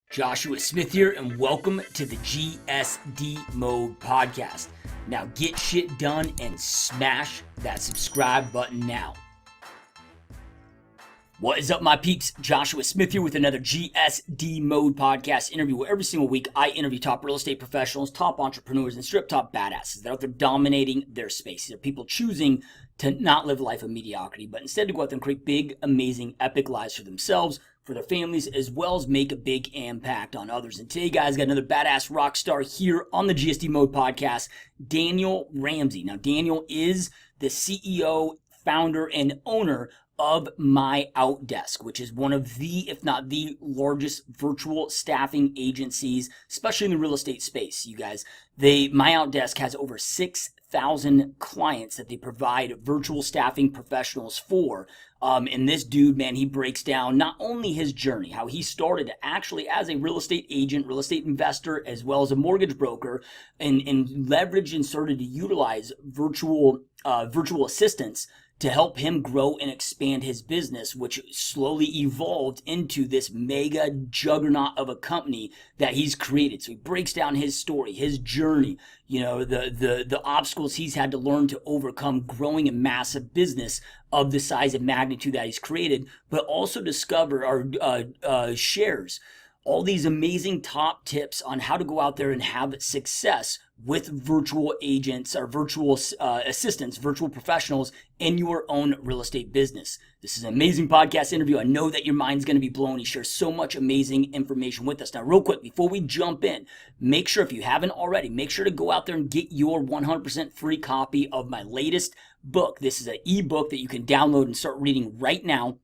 Joshua Smith here, and welcome to the GSD Mode Podcast. Now get shit done and smash that subscribe button now. What is up, my peeps? Joshua Smith here with another GSD Mode Podcast interview, where every single week I interview top real estate professionals, top entrepreneurs, and strip top badasses that are out there dominating their space. These are people choosing to not live a life of mediocrity, but instead to go out there and create big, amazing, epic lives for themselves, for their families, as well as make a big impact on others. And today, guys, got another badass rock star here on the GSD Mode Podcast, Daniel Ramsey. Now, Daniel is the CEO, founder, and owner of MyOutDesk, which is one of the, if not the largest virtual staffing agencies, especially in the real estate space. You guys, MyOutDesk has over 6,000 clients that they provide virtual staffing professionals for. And this dude, man, he breaks down not only his journey, how he started actually as a real estate agent, real estate investor, as well as a mortgage broker, and leveraged and started to utilize virtual assistants to help him grow and expand his business, which slowly evolved into this mega juggernaut of a company that he's created. So he breaks down his story, his journey, you know, the obstacles he's had to learn to overcome growing a massive business of the size and magnitude that he's created, but also discover or shares all these amazing top tips on how to go out there and have success with virtual agents or virtual assistants, virtual professionals in your own real estate business. This is an amazing podcast interview. I know that your mind's going to be blown. He shares so much amazing information with us. Now, real quick, before we jump in, make sure, if you haven't already, make sure to go out there and get your 100% free copy of my latest book. This is an ebook that you can download and start reading right now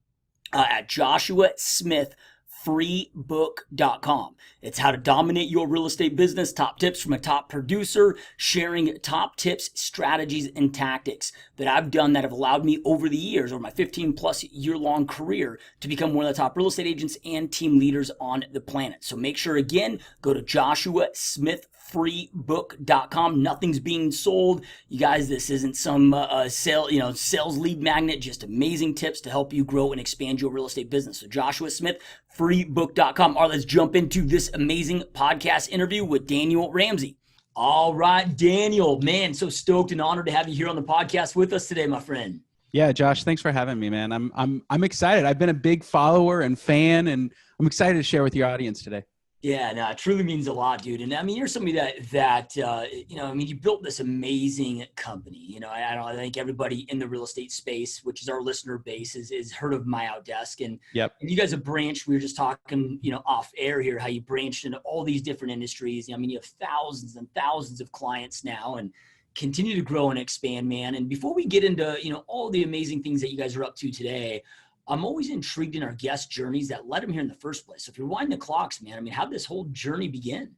at joshuasmithfreebook.com. It's how to dominate your real estate business, top tips from a top producer, sharing top tips, strategies, and tactics that I've done that have allowed me over the years, or my 15 plus year long career, to become one of the top real estate agents and team leaders on the planet. So make sure, again, go to joshuasmithfreebook.com. Nothing's being sold. You guys, this isn't some sales lead magnet, just amazing tips to help you grow and expand your real estate business. So joshuasmithfreebook.com. All right, let's jump into this amazing podcast interview with Daniel Ramsey. All right, Daniel, man, so stoked and honored to have you here on the podcast with us today, my friend. Yeah, Josh, thanks for having me, man. I'm excited. I've been a big follower and fan, and I'm excited to share with your audience today. Yeah, no, it truly means a lot, dude. And I mean, you're somebody that you built this amazing company. You know, I think everybody in the real estate space, which is our listener base, is heard of MyOutDesk. And, yep. And you guys have branched. We were just talking, off air here, how you branched into all these different industries. I mean, you have thousands and thousands of clients now, and continue to grow and expand, man. And before we get into, all the amazing things that you guys are up to today, I'm always intrigued in our guest journeys that led them here in the first place. So if you're winding the clocks, man, I mean, how did this whole journey begin?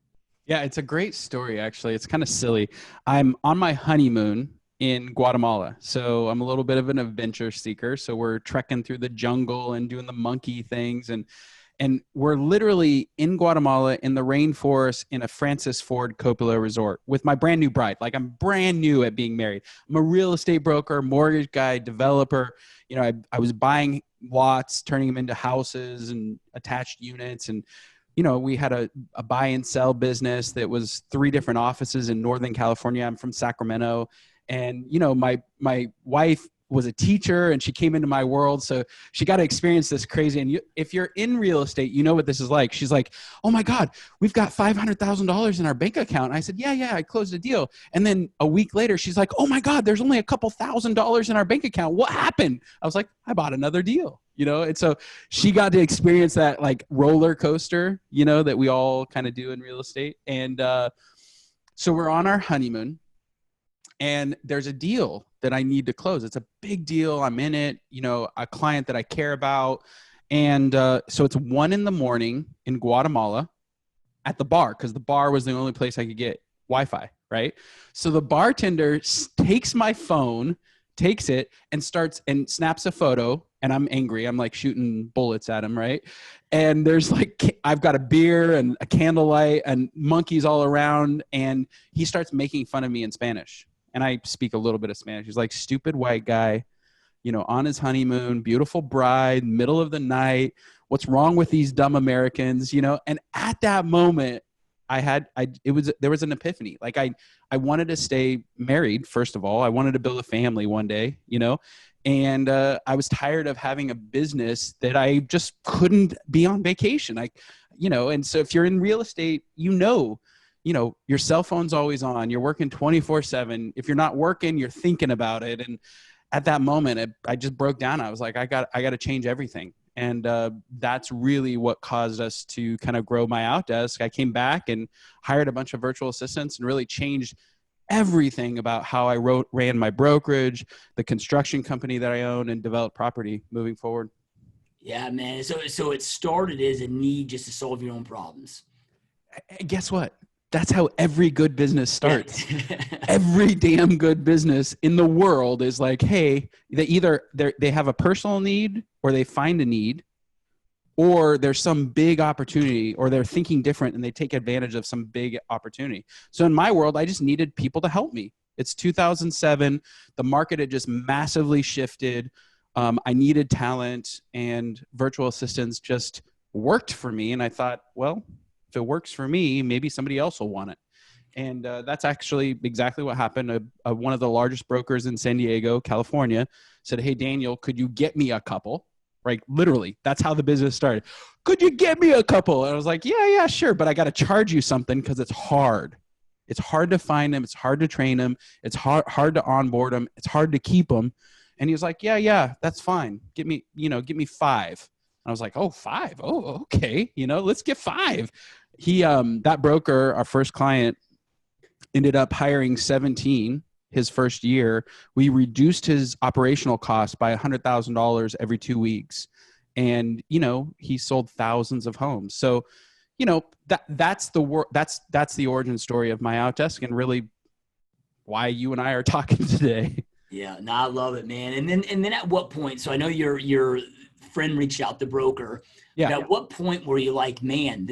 Yeah, it's a great story, actually. It's kind of silly. I'm on my honeymoon in Guatemala. So I'm a little bit of an adventure seeker. So we're trekking through the jungle and doing the monkey things. And we're literally in Guatemala in the rainforest in a Francis Ford Coppola resort with my brand new bride. Like, I'm brand new at being married. I'm a real estate broker, mortgage guy, developer. I was buying lots, turning them into houses and attached units. And, we had a buy and sell business that was 3 different offices in Northern California. I'm from Sacramento. And, my wife was a teacher, and she came into my world. So she got to experience this crazy. And if you're in real estate, you know what this is like. She's like, "Oh my God, we've got $500,000 in our bank account." And I said, yeah, I closed a deal. And then a week later, she's like, "Oh my God, there's only a couple $1,000s in our bank account. What happened?" I was like, "I bought another deal." And so she got to experience that like roller coaster, that we all kind of do in real estate. And so we're on our honeymoon, and there's a deal that I need to close. It's a big deal. I'm in it, a client that I care about. And so it's 1 a.m. in Guatemala at the bar, because the bar was the only place I could get Wi-Fi, right? So the bartender takes my phone, takes it, and snaps a photo. And I'm angry. I'm like shooting bullets at him, right? And there's I've got a beer and a candlelight and monkeys all around. And he starts making fun of me in Spanish. And I speak a little bit of Spanish. He's like, "Stupid white guy, on his honeymoon, beautiful bride, middle of the night. What's wrong with these dumb Americans, And at that moment, there was an epiphany. Like I wanted to stay married. First of all, I wanted to build a family one day, and I was tired of having a business that I just couldn't be on vacation. And so if you're in real estate, your cell phone's always on, you're working 24/7. If you're not working, you're thinking about it. And at that moment, I just broke down. I was like, I got to change everything. And that's really what caused us to kind of grow MyOutDesk. I came back and hired a bunch of virtual assistants and really changed everything about how I ran my brokerage, the construction company that I own, and developed property moving forward. Yeah, man. So it started as a need just to solve your own problems. Guess what? That's how every good business starts. Yeah. Every damn good business in the world is like, hey, they have a personal need, or they find a need, or there's some big opportunity, or they're thinking different and they take advantage of some big opportunity. So in my world, I just needed people to help me. It's 2007. The market had just massively shifted. I needed talent, and virtual assistants just worked for me. And I thought, well, if it works for me, maybe somebody else will want it. And that's actually exactly what happened. One of the largest brokers in San Diego, California, said, hey, Daniel, could you get me a couple? Right? Literally, that's how the business started. Could you get me a couple? And I was like, yeah, sure. But I got to charge you something because it's hard. It's hard to find them. It's hard to train them. It's hard to onboard them. It's hard to keep them. And he was like, yeah, that's fine. Give me 5. I was like, oh, 5. Oh, okay. Let's get 5. That broker, our first client, ended up hiring 17 his first year. We reduced his operational costs by $100,000 every 2 weeks. And, he sold thousands of homes. So, that's the origin story of MyOutDesk, and really why you and I are talking today. Yeah, no, I love it, man. And then at what point? So I know your friend reached out, the broker. Yeah. But at what point were you like, man,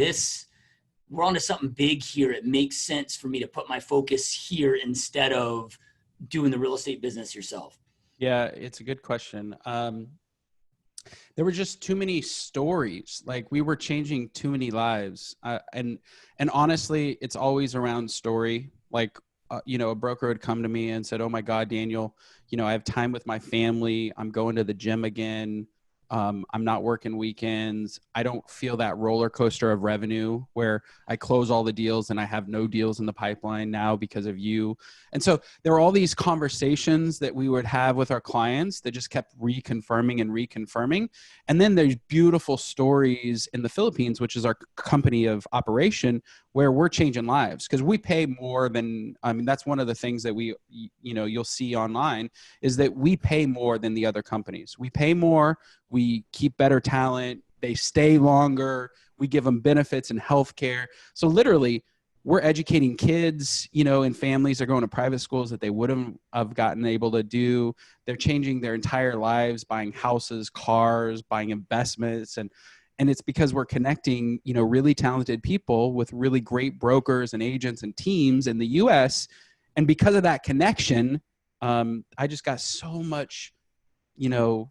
we're onto something big here. It makes sense for me to put my focus here instead of doing the real estate business yourself? Yeah, it's a good question. There were just too many stories. Like, we were changing too many lives. And honestly, it's always around story. Like, a broker would come to me and said, oh my God, Daniel, I have time with my family. I'm going to the gym again. I'm not working weekends. I don't feel that roller coaster of revenue where I close all the deals and I have no deals in the pipeline now because of you. And so there were all these conversations that we would have with our clients that just kept reconfirming. And then there's beautiful stories in the Philippines, which is our company of operation, where we're changing lives, because we pay more than, that's one of the things that you'll see online, is that we pay more than the other companies. We pay more, we keep better talent, they stay longer, we give them benefits and healthcare. So literally, we're educating kids, and families are going to private schools that they wouldn't have gotten able to do. They're changing their entire lives, buying houses, cars, buying investments, and it's because we're connecting, really talented people with really great brokers and agents and teams in the US. And because of that connection, I just got so much,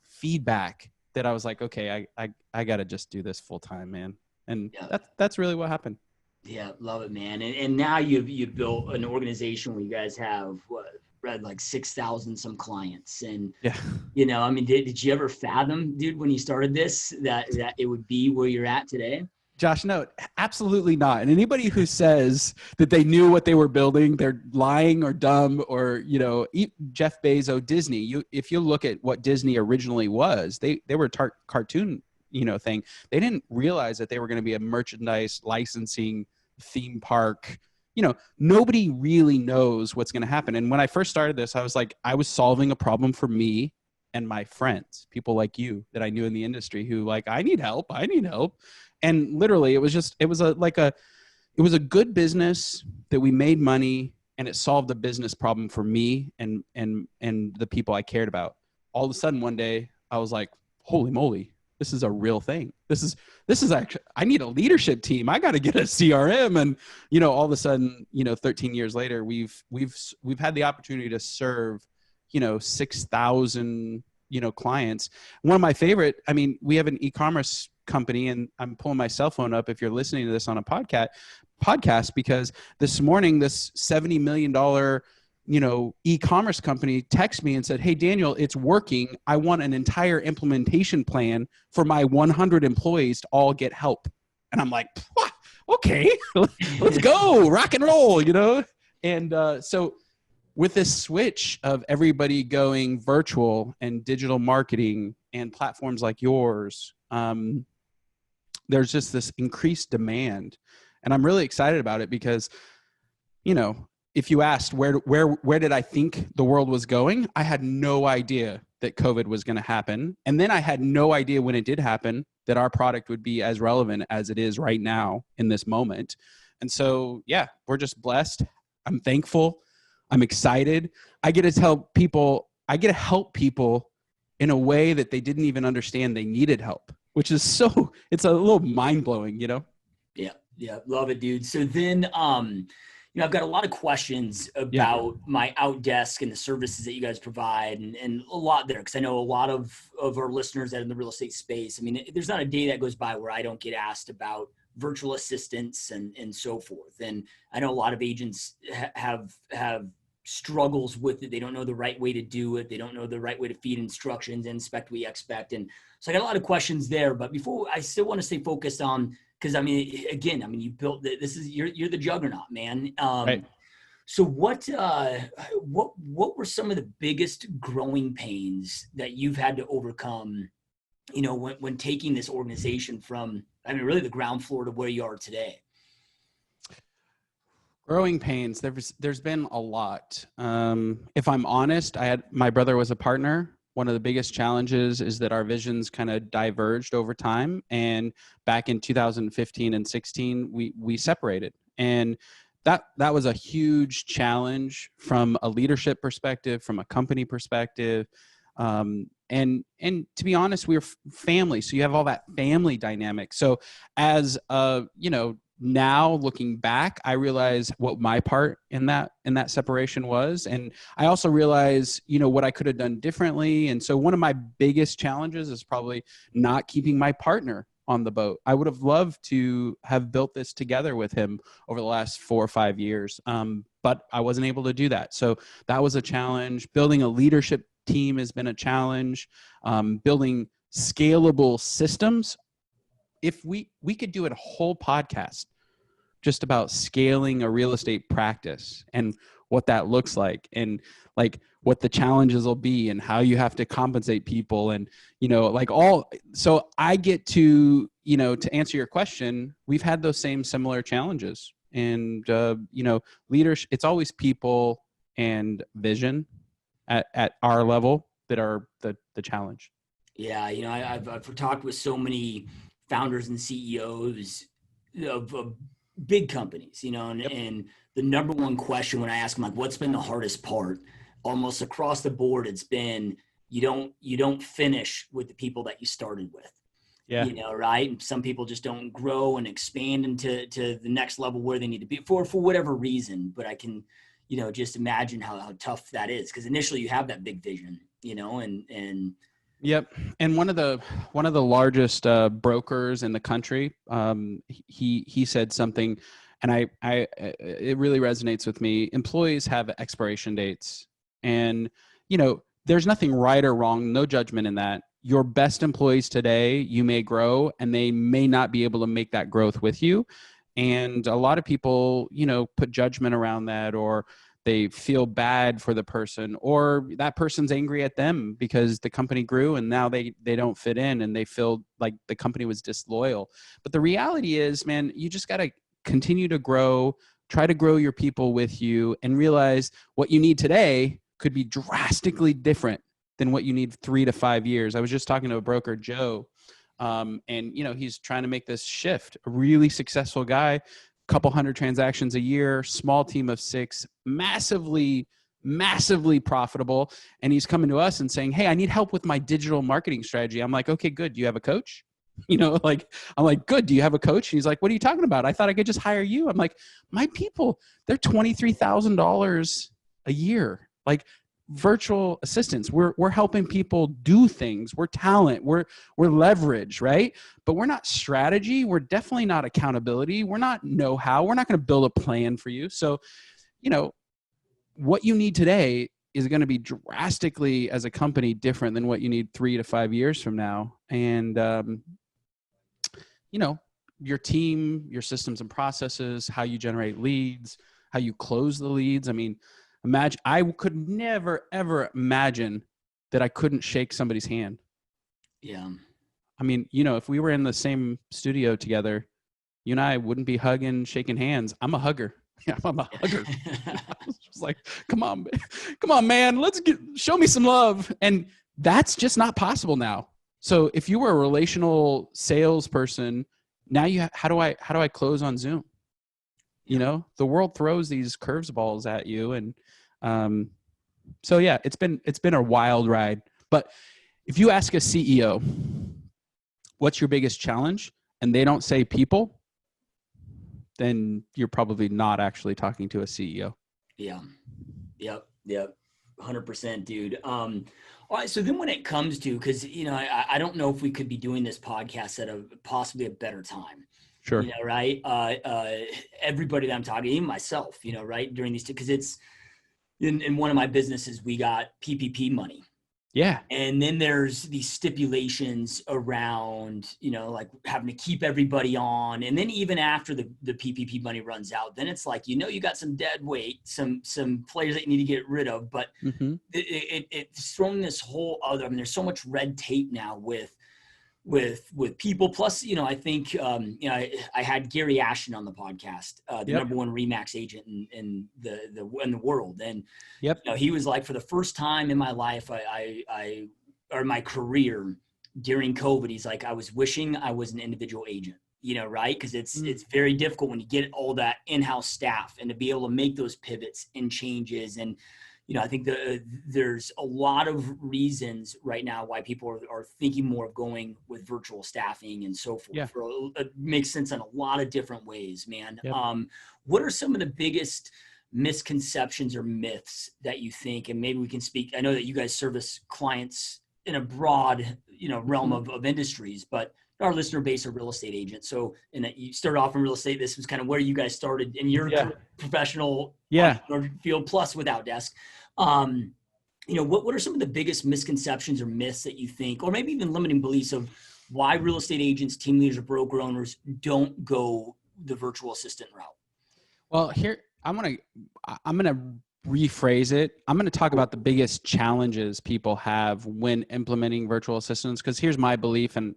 feedback that I was like, okay, I got to just do this full time, man. And yeah, that's really what happened. Yeah, love it, man. And now you've built an organization where you guys have like 6,000 some clients. And, yeah, did you ever fathom, dude, when you started this, that it would be where you're at today? Josh, no, absolutely not. And anybody who says that they knew what they were building, they're lying or dumb, or, Jeff Bezos, Disney. If you look at what Disney originally was, they were a cartoon, thing. They didn't realize that they were going to be a merchandise licensing theme park. Nobody really knows what's going to happen. And when I first started this, I was solving a problem for me and my friends, people like you that I knew in the industry who I need help. And literally it was a good business that we made money, and it solved a business problem for me and the people I cared about. All of a sudden one day I was like, holy moly, this is a real thing. This is actually, I need a leadership team. I got to get a CRM. And, all of a sudden, 13 years later, we've had the opportunity to serve, 6,000 clients. One of my favorite, I mean, we have an e-commerce company, and I'm pulling my cell phone up if you're listening to this on a podcast, because this morning, this $70 million, e-commerce company texted me and said, "Hey, Daniel, it's working. I want an entire implementation plan for my 100 employees to all get help." And I'm like, okay, let's go, rock and roll, And so with this switch of everybody going virtual and digital marketing and platforms like yours, there's just this increased demand. And I'm really excited about it because, if you asked where did I think the world was going, I had no idea that COVID was going to happen. And then I had no idea when it did happen that our product would be as relevant as it is right now in this moment. And so, yeah, we're just blessed. I'm thankful. I'm excited. I get to help people in a way that they didn't even understand they needed help, which is it's a little mind blowing, Yeah. Love it, dude. So then, I've got a lot of questions about MyOutDesk and the services that you guys provide and a lot there. Cause I know a lot of our listeners that are in the real estate space. I mean, there's not a day that goes by where I don't get asked about virtual assistants and so forth. And I know a lot of agents have struggles with it. They don't know the right way to do it. They don't know the right way to feed instructions, inspect, we expect. And so I got a lot of questions there, but before I still want to stay focused on, because you built this is you're the juggernaut, man. Right. So what were some of the biggest growing pains that you've had to overcome, when taking this organization from, really the ground floor to where you are today? Growing pains. There's been a lot. If I'm honest, my brother was a partner. One of the biggest challenges is that our visions kind of diverged over time. And back in 2015 and 16, we separated. And that was a huge challenge from a leadership perspective, from a company perspective. And to be honest, we're family. So you have all that family dynamic. So as now looking back, I realize what my part in that separation was. And I also realize, what I could have done differently. And so one of my biggest challenges is probably not keeping my partner on the boat. I would have loved to have built this together with him over the last 4 or 5 years. But I wasn't able to do that. So that was a challenge. Building a leadership team has been a challenge. Building scalable systems. If we could do a whole podcast just about scaling a real estate practice and what that looks like, and like what the challenges will be and how you have to compensate people, and so I get to to answer your question, we've had those similar challenges, and leadership, it's always people and vision at our level that are the challenge. Yeah, I've talked with so many founders and CEOs of big companies, and the number one question when I ask them, like, what's been the hardest part, almost across the board, it's been, you don't finish with the people that you started with. Yeah. Right. And some people just don't grow and expand into the next level where they need to be for whatever reason. But I can, just imagine how tough that is. Cause initially you have that big vision, and Yep. And one of the largest brokers in the country, he said something, and it really resonates with me. Employees have expiration dates, and there's nothing right or wrong, no judgment in that. Your best employees today, you may grow, and they may not be able to make that growth with you. And a lot of people, put judgment around that, or they feel bad for the person, or that person's angry at them because the company grew and now they don't fit in and they feel like the company was disloyal. But the reality is, man, you just got to continue to grow, try to grow your people with you, and realize what you need today could be drastically different than what you need 3 to 5 years. I was just talking to a broker, Joe, and he's trying to make this shift, a really successful guy, couple hundred transactions a year, small team of 6, massively profitable. And he's coming to us and saying, "Hey, I need help with my digital marketing strategy." I'm like, "Okay, good. Do you have a coach?" I'm like, "Good. Do you have a coach?" And he's like, "What are you talking about? I thought I could just hire you." I'm like, "My people, they're $23,000 a year. Like, virtual assistants. We're helping people do things. We're talent. We're leverage, right? But we're not strategy. We're definitely not accountability. We're not know-how. We're not going to build a plan for you. So, what you need today is going to be drastically, as a company, different than what you need 3 to 5 years from now. And, your team, your systems and processes, how you generate leads, how you close the leads. I mean, imagine, I could never, ever imagine that I couldn't shake somebody's hand. Yeah. I mean, if we were in the same studio together, you and I wouldn't be hugging, shaking hands. I'm a hugger. Yeah, I'm a hugger. It's like, come on, man, show me some love. And that's just not possible now. So if you were a relational salesperson, now how do I close on Zoom? The world throws these curveballs at you. And, so yeah, it's been a wild ride. But if you ask a CEO, what's your biggest challenge? And they don't say people, then you're probably not actually talking to a CEO. Yeah. Yep. 100%, dude. All right. So then when it comes to, cause I don't know if we could be doing this podcast at possibly a better time. Sure. Right. Everybody that I'm talking, even myself, right. During these, cause it's in one of my businesses, we got PPP money. Yeah. And then there's these stipulations around, like having to keep everybody on. And then even after the PPP money runs out, then it's like, you got some dead weight, some players that you need to get rid of. But it's thrown this whole other, there's so much red tape now with people. Plus, I think, I had Gary Ashton on the podcast, the number one Remax agent in the world. And, he was like, for the first time in my life, or my career during COVID, he's like, I was wishing I was an individual agent, right? Cause it's very difficult when you get all that in-house staff and to be able to make those pivots and changes. And, I think there's a lot of reasons right now why people are thinking more of going with virtual staffing and so forth. Yeah. It makes sense in a lot of different ways, man. Yep. What are some of the biggest misconceptions or myths that you think, and maybe we can speak, I know that you guys service clients in a broad, realm of industries, but our listener base are real estate agents. So, and you started off in real estate. This was kind of where you guys started in your professional field, plus with OutDesk. What are some of the biggest misconceptions or myths that you think, or maybe even limiting beliefs of why real estate agents, team leaders, or broker owners don't go the virtual assistant route? Well, here, I'm going to rephrase it. I'm going to talk about the biggest challenges people have when implementing virtual assistants. Because here's my belief, and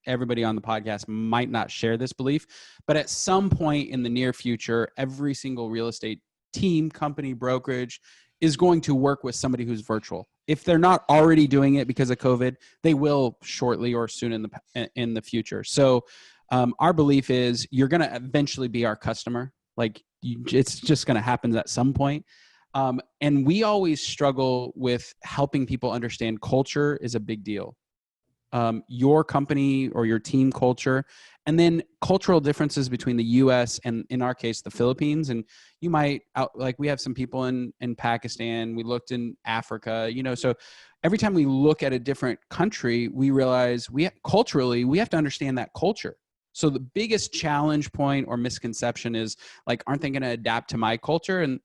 everybody on the podcast might not share this belief, but at some point in the near future, every single real estate team, company, brokerage is going to work with somebody who's virtual. If they're not already doing it because of COVID, they will shortly or soon in the future. So our belief is you're going to eventually be our customer. It's just going to happen at some point. And we always struggle with helping people understand culture is a big deal. Your company or your team culture, and then cultural differences between the US and, in our case, the Philippines. And you might we have some people in Pakistan, we looked in Africa, so every time we look at a different country, we realize culturally, we have to understand that culture. So the biggest challenge point or misconception is aren't they going to adapt to my culture? And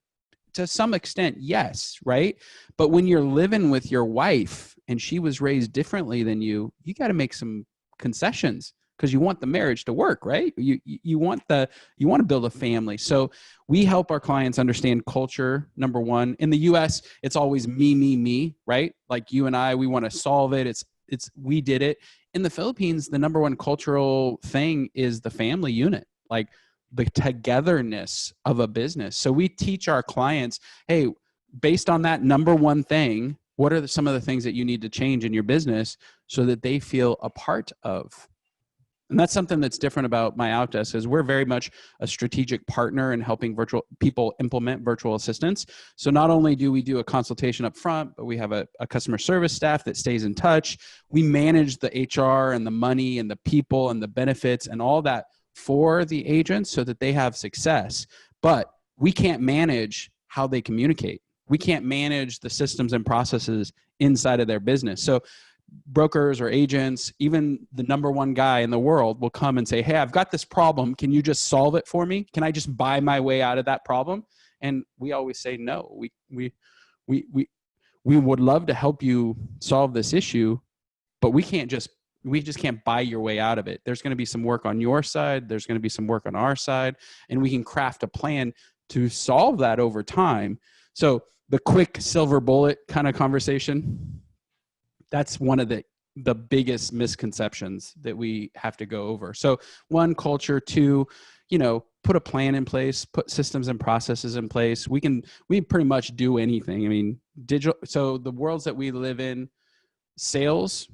to some extent, yes, right? But when you're living with your wife and she was raised differently than you got to make some concessions because you want the marriage to work, right? You want to build a family. So we help our clients understand culture. Number one, in the US, it's always me, right? Like you and I, we want to solve it. It's we did it. In the Philippines, the number one cultural thing is the family unit. The togetherness of a business. So we teach our clients, hey, based on that number one thing, what are some of the things that you need to change in your business so that they feel a part of? And that's something that's different about MyOutDesk is we're very much a strategic partner in helping virtual people implement virtual assistants. So not only do we do a consultation up front, but we have a customer service staff that stays in touch. We manage the HR and the money and the people and the benefits and all that for the agents so that they have success. But we can't manage how they communicate. we can't manage the systems and processes inside of their business. So brokers or agents, even the number one guy in the world will come and say, hey, I've got this problem. Can you just solve it for me? Can I just buy my way out of that problem? And we always say, no, we would love to help you solve this issue, but we just can't buy your way out of it. There's going to be some work on your side. There's going to be some work on our side, and we can craft a plan to solve that over time. So the quick silver bullet kind of conversation, that's one of the biggest misconceptions that we have to go over. So one, culture. Two, put a plan in place, put systems and processes in place. We pretty much do anything. I mean, digital. So the worlds that we live in, sales,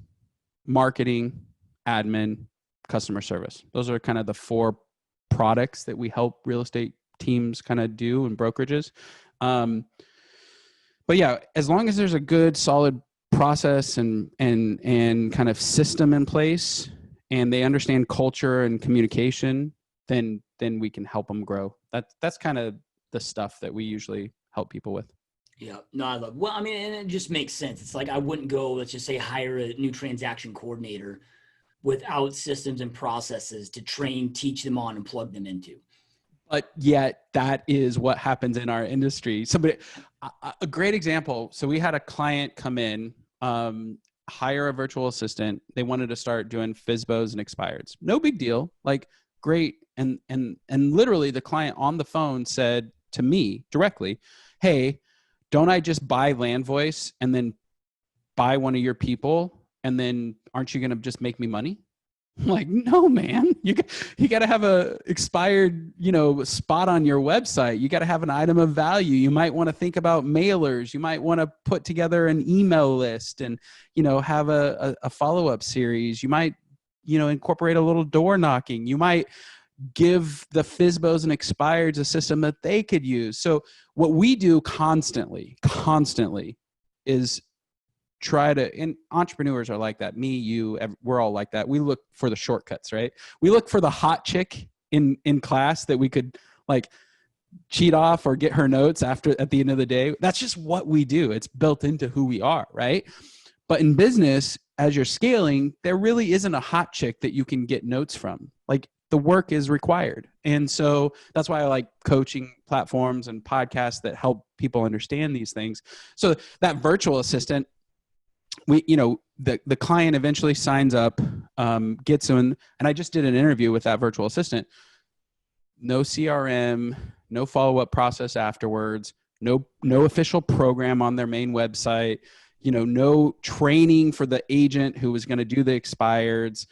marketing, admin, customer service. Those are kind of the 4 products that we help real estate teams kind of do in brokerages. But yeah, as long as there's a good, solid process and kind of system in place, and they understand culture and communication, then we can help them grow. That's kind of the stuff that we usually help people with. Yeah, no, I love. Well, I mean, and it just makes sense. It's like I wouldn't go, let's just say, hire a new transaction coordinator without systems and processes to train, teach them on, and plug them into. But yet, that is what happens in our industry. A great example. So we had a client come in, hire a virtual assistant. They wanted to start doing FSBOs and expireds. No big deal. Like, great. And literally, the client on the phone said to me directly, "Hey, don't I just buy LandVoice and then buy one of your people, and then aren't you going to just make me money?" I'm like, no, man, you got to have a expired, spot on your website. You got to have an item of value. You might want to think about mailers. You might want to put together an email list and, have a follow-up series. You might, incorporate a little door knocking. You might give the FSBOs and expireds a system that they could use. So what we do constantly is and entrepreneurs are like that. Me, you, we're all like that. We look for the shortcuts, right? We look for the hot chick in class that we could like cheat off or get her notes at the end of the day. That's just what we do. It's built into who we are, right? But in business, as you're scaling, there really isn't a hot chick that you can get notes from. Like, the work is required. And so that's why I like coaching platforms and podcasts that help people understand these things. So that virtual assistant, the client eventually signs up, gets in, and I just did an interview with that virtual assistant. No CRM, no follow-up process afterwards, no official program on their main website, no training for the agent who was going to do the expireds,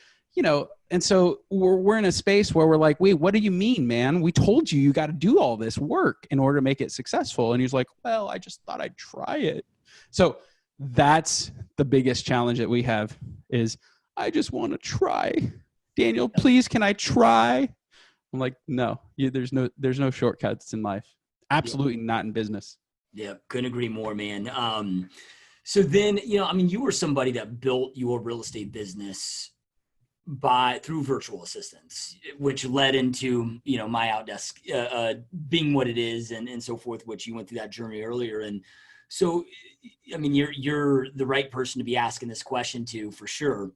and so we're in a space where we're like, wait, what do you mean, man? We told you got to do all this work in order to make it successful. And he's like, well, I just thought I'd try it. So that's the biggest challenge that we have is, I just want to try. Daniel, please, can I try? I'm like, no, there's no shortcuts in life. Absolutely not in business. Yeah, couldn't agree more, man. So then, you were somebody that built your real estate business through virtual assistants, which led into, MyOutDesk being what it is and so forth, which you went through that journey earlier. And so, you're the right person to be asking this question to, for sure.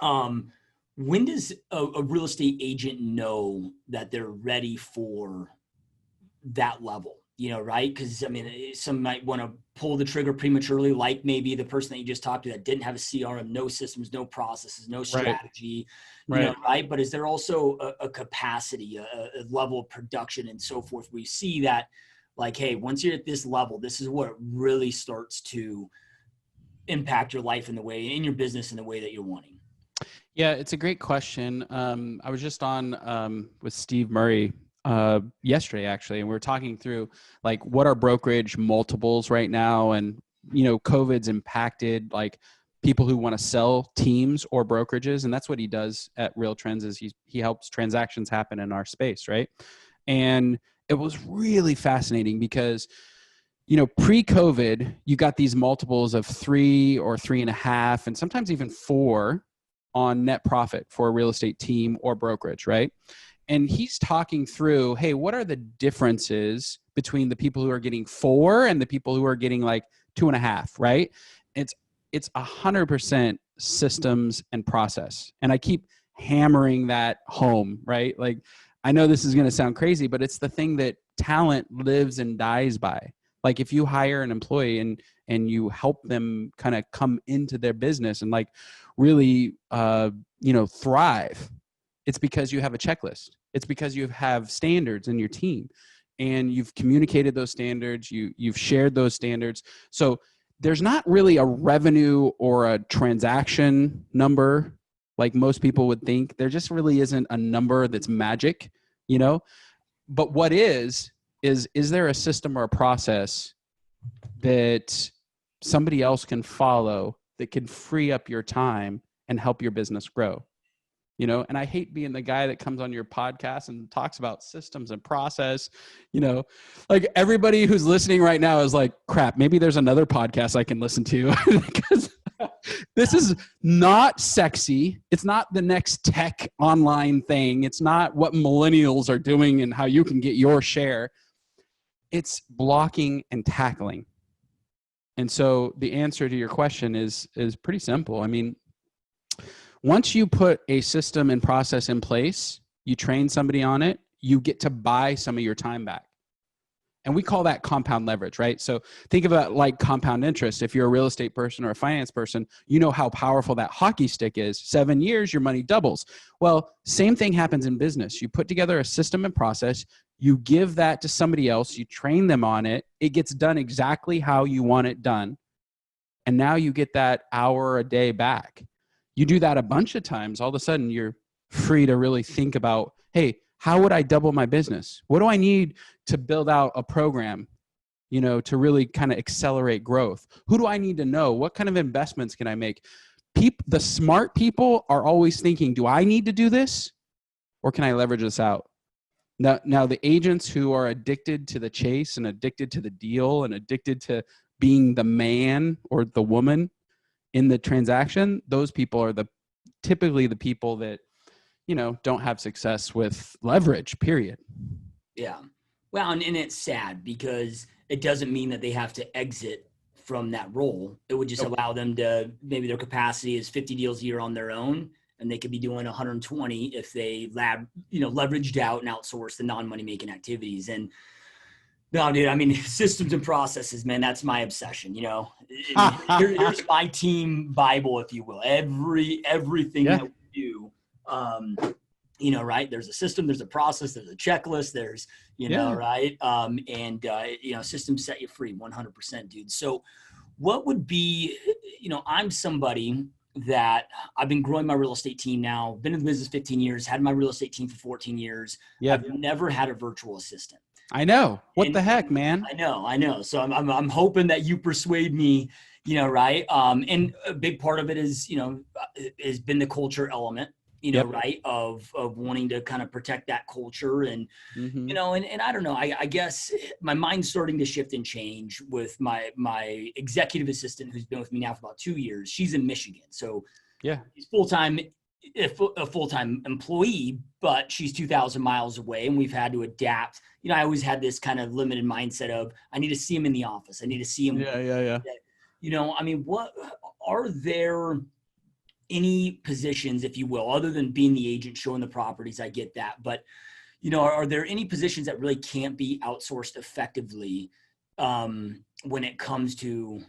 When does a real estate agent know that they're ready for that level? Right? Because some might want to pull the trigger prematurely, like maybe the person that you just talked to that didn't have a CRM, no systems, no processes, no strategy, right? But is there also a capacity, a level of production and so forth? We see that, like, hey, once you're at this level, this is what really starts to impact your life in your business in the way that you're wanting. Yeah, it's a great question. I was just on with Steve Murray yesterday, actually, and we were talking through like what are brokerage multiples right now, and COVID's impacted like people who want to sell teams or brokerages, and that's what he does at Real Trends is he helps transactions happen in our space, right? And it was really fascinating because pre-COVID, you got these multiples of 3 or 3.5, and sometimes even 4 on net profit for a real estate team or brokerage, right? And he's talking through, hey, what are the differences between the people who are getting 4 and the people who are getting like 2.5, right? It's 100% systems and process. And I keep hammering that home, right? Like, I know this is going to sound crazy, but it's the thing that talent lives and dies by. Like, if you hire an employee and you help them kind of come into their business and like really, thrive, it's because you have a checklist. It's because you have standards in your team and you've communicated those standards. You've shared those standards. So there's not really a revenue or a transaction number like most people would think. There just really isn't a number that's magic, But what is there a system or a process that somebody else can follow that can free up your time and help your business grow? And I hate being the guy that comes on your podcast and talks about systems and process, like everybody who's listening right now is like, crap, maybe there's another podcast I can listen to because this is not sexy. It's not the next tech online thing. It's not what millennials are doing and how you can get your share. It's blocking and tackling. And so the answer to your question is pretty simple. I mean, once you put a system and process in place, you train somebody on it, you get to buy some of your time back. And we call that compound leverage, right? So think of it like compound interest. If you're a real estate person or a finance person, you know how powerful that hockey stick is. 7 years, your money doubles. Well, same thing happens in business. You put together a system and process, you give that to somebody else, you train them on it, it gets done exactly how you want it done. And now you get that hour a day back. You do that a bunch of times, all of a sudden you're free to really think about, hey, how would I double my business? What do I need to build out a program, to really kind of accelerate growth? Who do I need to know? What kind of investments can I make? The smart people are always thinking, do I need to do this or can I leverage this out? Now the agents who are addicted to the chase and addicted to the deal and addicted to being the man or the woman in the transaction, those people are typically the people that, don't have success with leverage, period. Yeah. Well, and it's sad because it doesn't mean that they have to exit from that role. It would just allow them to, maybe their capacity is 50 deals a year on their own, and they could be doing 120 if they leveraged out and outsourced the non-money making activities. And no, dude, I mean, systems and processes, man, that's my obsession. Here's my team Bible, if you will. Everything that we do, right? There's a system, there's a process, there's a checklist, there's, right? Systems set you free 100%, dude. So what would be, I'm somebody that I've been growing my real estate team now, been in the business 15 years, had my real estate team for 14 years. I've never had a virtual assistant. I know. What the heck, man? I know. So I'm hoping that you persuade me, right? And a big part of it is, has been the culture element, right? Of wanting to kind of protect that culture and, and I don't know, I guess my mind's starting to shift and change with my executive assistant who's been with me now for about 2 years. She's in Michigan. So she's a full-time employee, but she's 2,000 miles away and we've had to adapt. I always had this kind of limited mindset of I need to see him in the office. I need to see him. Yeah. I mean, what are there any positions, if you will, other than being the agent showing the properties? I get that. But, are there any positions that really can't be outsourced effectively when it comes to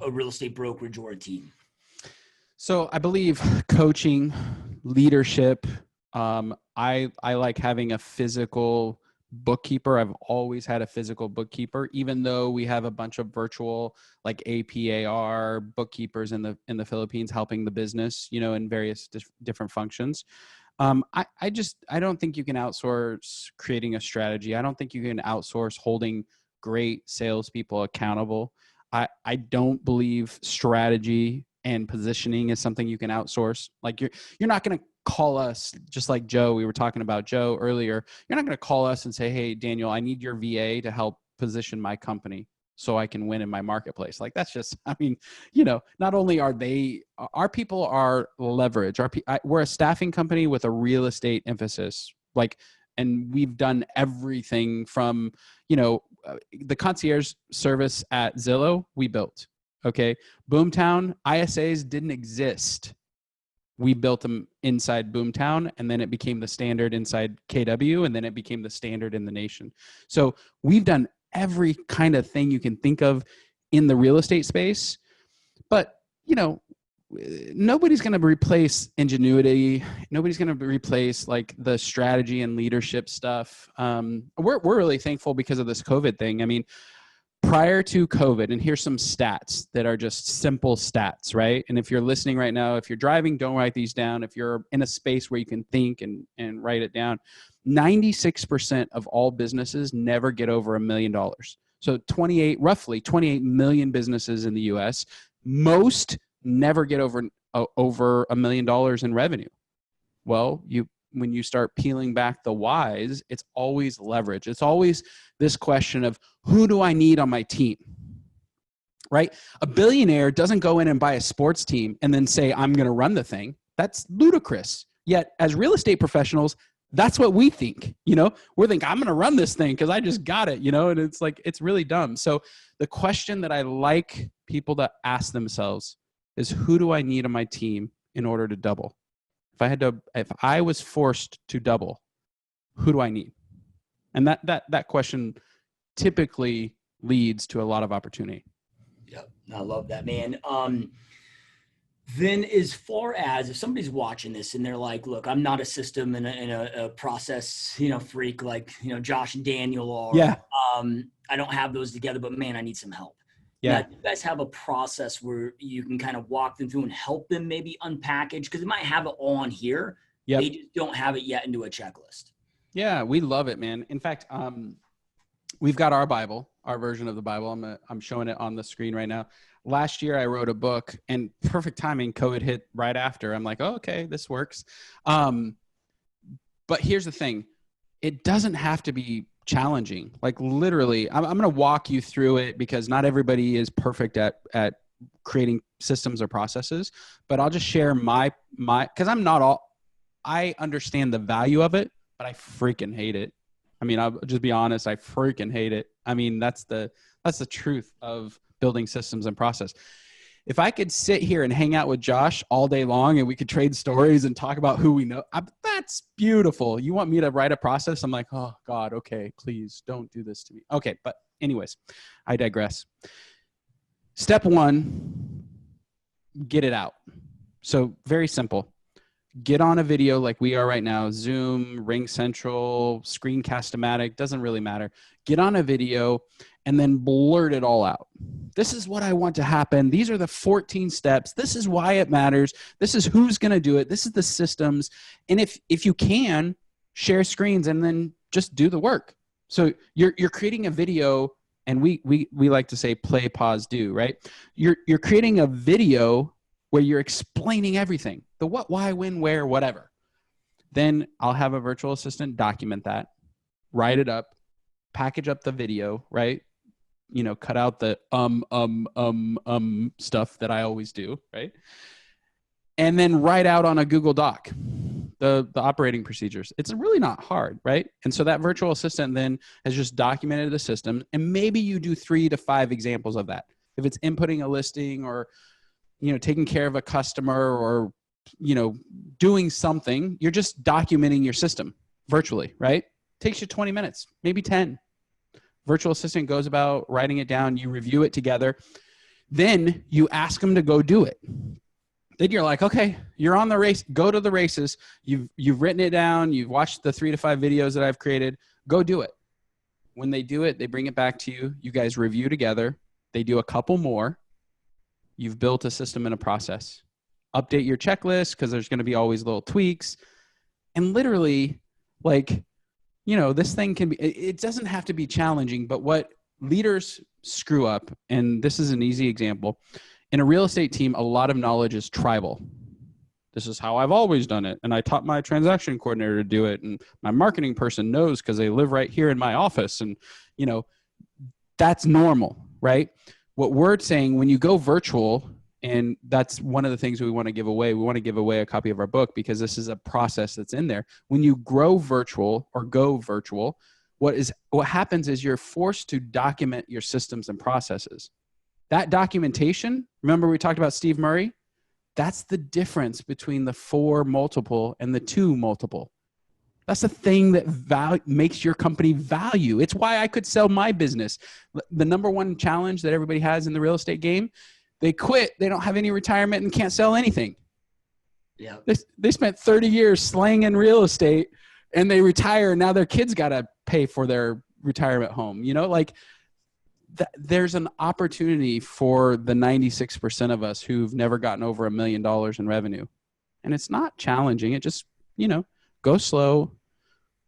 a real estate brokerage or a team? So I believe coaching, leadership, I like having a physical bookkeeper. I've always had a physical bookkeeper, even though we have a bunch of virtual like APAR bookkeepers in the Philippines helping the business, in various different functions. I don't think you can outsource creating a strategy. I don't think you can outsource holding great salespeople accountable. I don't believe strategy and positioning is something you can outsource. Like you're not going to call us, just like Joe, we were talking about Joe earlier. You're not going to call us and say, hey, Daniel, I need your VA to help position my company so I can win in my marketplace. Like that's just, not only are our people are leverage. We're a staffing company with a real estate emphasis. Like And we've done everything from, the concierge service at Zillow, we built. Okay. Boomtown, ISAs didn't exist. We built them inside Boomtown, and then it became the standard inside KW, and then it became the standard in the nation. So we've done every kind of thing you can think of in the real estate space. But, nobody's going to replace ingenuity. Nobody's going to replace like the strategy and leadership stuff. We're really thankful because of this COVID thing. I mean, prior to COVID, and here's some stats that are just simple stats, right? And if you're listening right now, if you're driving, don't write these down. If you're in a space where you can think and write it down, 96% of all businesses never get over $1 million. So roughly 28 million businesses in the US, most never get over $1 million in revenue. Well, when you start peeling back the whys, it's always leverage. It's always this question of, who do I need on my team? Right? A billionaire doesn't go in and buy a sports team and then say, I'm going to run the thing. That's ludicrous. Yet as real estate professionals, that's what we think. We're thinking, I'm going to run this thing because I just got it, and it's like, it's really dumb. So the question that I like people to ask themselves is, who do I need on my team in order to double? If I was forced to double, who do I need? And that question typically leads to a lot of opportunity. Yep. I love that, man. Then as far as if somebody's watching this and they're like, look, I'm not a system and a process, freak like, Josh and Daniel are. Yeah. I don't have those together, but man, I need some help. Yeah. Now, do you guys have a process where you can kind of walk them through and help them maybe unpackage? Because they might have it all on here. Yep. They just don't have it yet into a checklist. Yeah, we love it, man. In fact, we've got our Bible, our version of the Bible. I'm showing it on the screen right now. Last year, I wrote a book, and perfect timing, COVID hit right after. I'm like, oh, okay, this works. But here's the thing. It doesn't have to be challenging. Like literally, I'm going to walk you through it because not everybody is perfect at creating systems or processes, but I'll just share because I understand the value of it, but I freaking hate it. I mean, I'll just be honest. I freaking hate it. I mean, that's the truth of building systems and process. If I could sit here and hang out with Josh all day long and we could trade stories and talk about who we know, that's beautiful. You want me to write a process? I'm like, oh God, okay, please don't do this to me. Okay. But anyways, I digress. Step one, get it out. So very simple. Get on a video like we are right now, Zoom, Ring Central, Screencast-O-Matic, doesn't really matter. Get on a video and then blurt it all out. This is what I want to happen. These are the 14 steps. This is why it matters. This is who's going to do it. This is the systems. And if you can, share screens and then just do the work. So you're creating a video, and we like to say play, pause, do, right? You're creating a video where you're explaining everything, the what, why, when, where, whatever. Then I'll have a virtual assistant document that, write it up, package up the video, right? Cut out the stuff that I always do, right? And then write out on a Google Doc the operating procedures. It's really not hard, right? And so that virtual assistant then has just documented the system, and maybe you do 3 to 5 examples of that. If it's inputting a listing or taking care of a customer or, doing something, you're just documenting your system virtually, right? Takes you 20 minutes, maybe 10. Virtual assistant goes about writing it down. You review it together. Then you ask them to go do it. Then you're like, okay, you're on the race. Go to the races. You've written it down. You've watched the 3 to 5 videos that I've created. Go do it. When they do it, they bring it back to you. You guys review together. They do a couple more. You've built a system and a process. Update your checklist because there's going to be always little tweaks. And literally, this thing can be, it doesn't have to be challenging, but what leaders screw up, and this is an easy example, in a real estate team, a lot of knowledge is tribal. This is how I've always done it. And I taught my transaction coordinator to do it. And my marketing person knows because they live right here in my office. And, that's normal, right? What we're saying, when you go virtual And that's one of the things we want to give away. We want to give away a copy of our book because this is a process that's in there. When you grow virtual or go virtual, what happens is you're forced to document your systems and processes. That documentation, remember we talked about Steve Murray? That's the difference between the 4 multiple and the 2 multiple. That's the thing that makes your company value. It's why I could sell my business. The number one challenge that everybody has in the real estate game, they quit, they don't have any retirement and can't sell anything. Yeah. They spent 30 years slanging real estate and they retire and now their kids got to pay for their retirement home. You know, like there's an opportunity for the 96% of us who've never gotten over $1 million in revenue. And it's not challenging. It just, you know, go slow,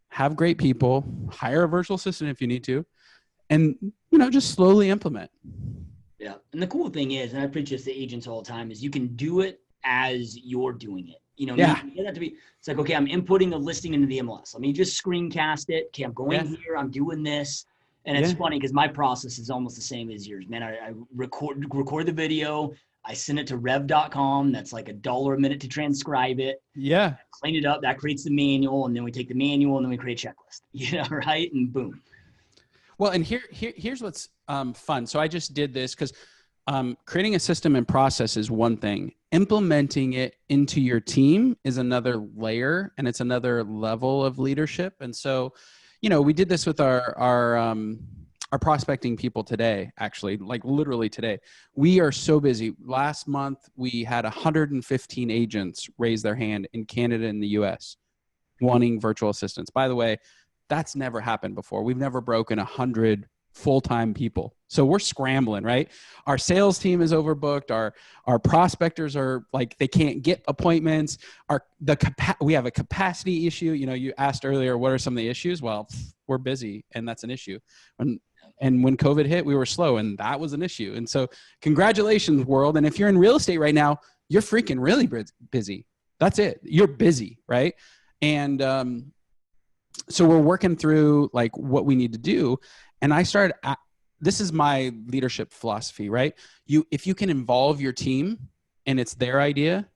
have great people, hire a virtual assistant if you need to, and, you know, just slowly implement. Yeah. And the cool thing is, and I preach this to agents all the time, is you can do it as you're doing it. You know, yeah. You have to be, it's like, okay, I'm inputting the listing into the MLS. Let me just screencast it. Okay, I'm going here, I'm doing this. And it's funny because my process is almost the same as yours, man. I record the video. I send it to rev.com. That's like $1 a minute to transcribe it. Yeah. Clean it up. That creates the manual. And then we take the manual and then we create a checklist, you know, right? And boom. Well, and here's what's fun. So I just did this because creating a system and process is one thing. Implementing it into your team is another layer and it's another level of leadership. And so, you know, we did this with our prospecting people today, actually, like literally today. We are so busy. Last month, we had 115 agents raise their hand in Canada and the US wanting virtual assistants. By the way, that's never happened before. We've never broken 100 full-time people. So we're scrambling, right? Our sales team is overbooked. Our prospectors are like, they can't get appointments. We have a capacity issue. You know, you asked earlier, what are some of the issues? Well, we're busy and that's an issue. And when COVID hit, we were slow and that was an issue. And so congratulations, world. And if you're in real estate right now, you're freaking really busy. That's it. You're busy, right? And so we're working through like what we need to do. And I started, this is my leadership philosophy, right? If you can involve your team and it's their idea,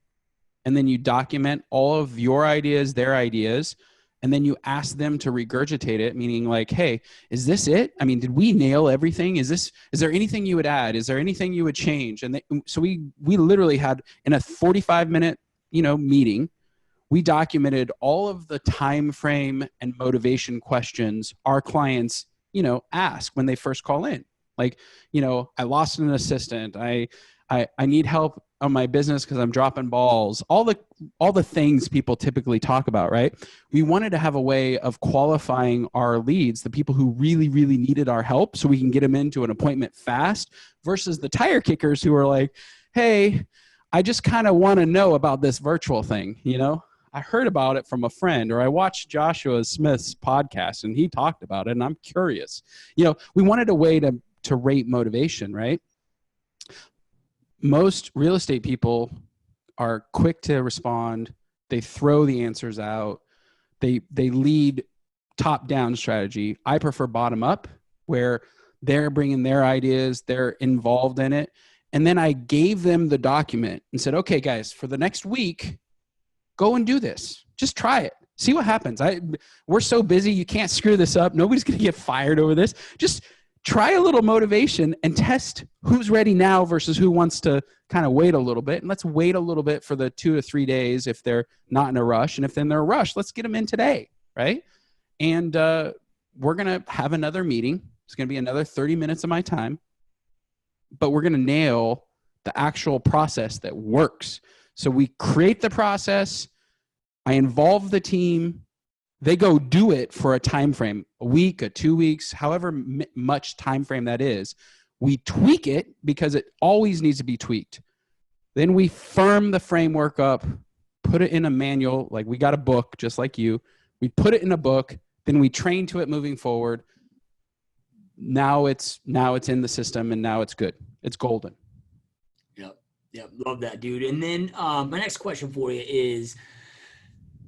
and then you document all of your ideas, their ideas, and then you ask them to regurgitate it, meaning like, hey, is this it? I mean, did we nail everything? Is there anything you would add? Is there anything you would change? And so we literally had in a 45-minute, you know, meeting, we documented all of the time frame and motivation questions our clients, you know, ask when they first call in. Like, you know, I lost an assistant. I need help on my business because I'm dropping balls. All the things people typically talk about, right? We wanted to have a way of qualifying our leads, the people who really, really needed our help, so we can get them into an appointment fast, versus the tire kickers who are like, hey, I just kind of want to know about this virtual thing, you know? I heard about it from a friend, or I watched Joshua Smith's podcast and he talked about it and I'm curious. You know, we wanted a way to rate motivation, right? Most real estate people are quick to respond. They throw the answers out. They lead top-down strategy. I prefer bottom-up, where they're bringing their ideas, they're involved in it. And then I gave them the document and said, okay, guys, for the next week, go and do this. Just try it. See what happens. We're so busy. You can't screw this up. Nobody's going to get fired over this. Just try a little motivation and test who's ready now versus who wants to kind of wait a little bit. And let's wait a little bit for the 2 to 3 days if they're not in a rush. And if they're in a rush, let's get them in today, right? And we're going to have another meeting. It's going to be another 30 minutes of my time. But we're going to nail the actual process that works. So we create the process. I involve the team. They go do it for a time frame, a week, 2 weeks, however much time frame that is. We tweak it because it always needs to be tweaked. Then we firm the framework up, put it in a manual. Like we got a book, just like you. We put it in a book. Then we train to it moving forward. Now it's in the system and now it's good. It's golden. Yep. Love that, dude. And then my next question for you is,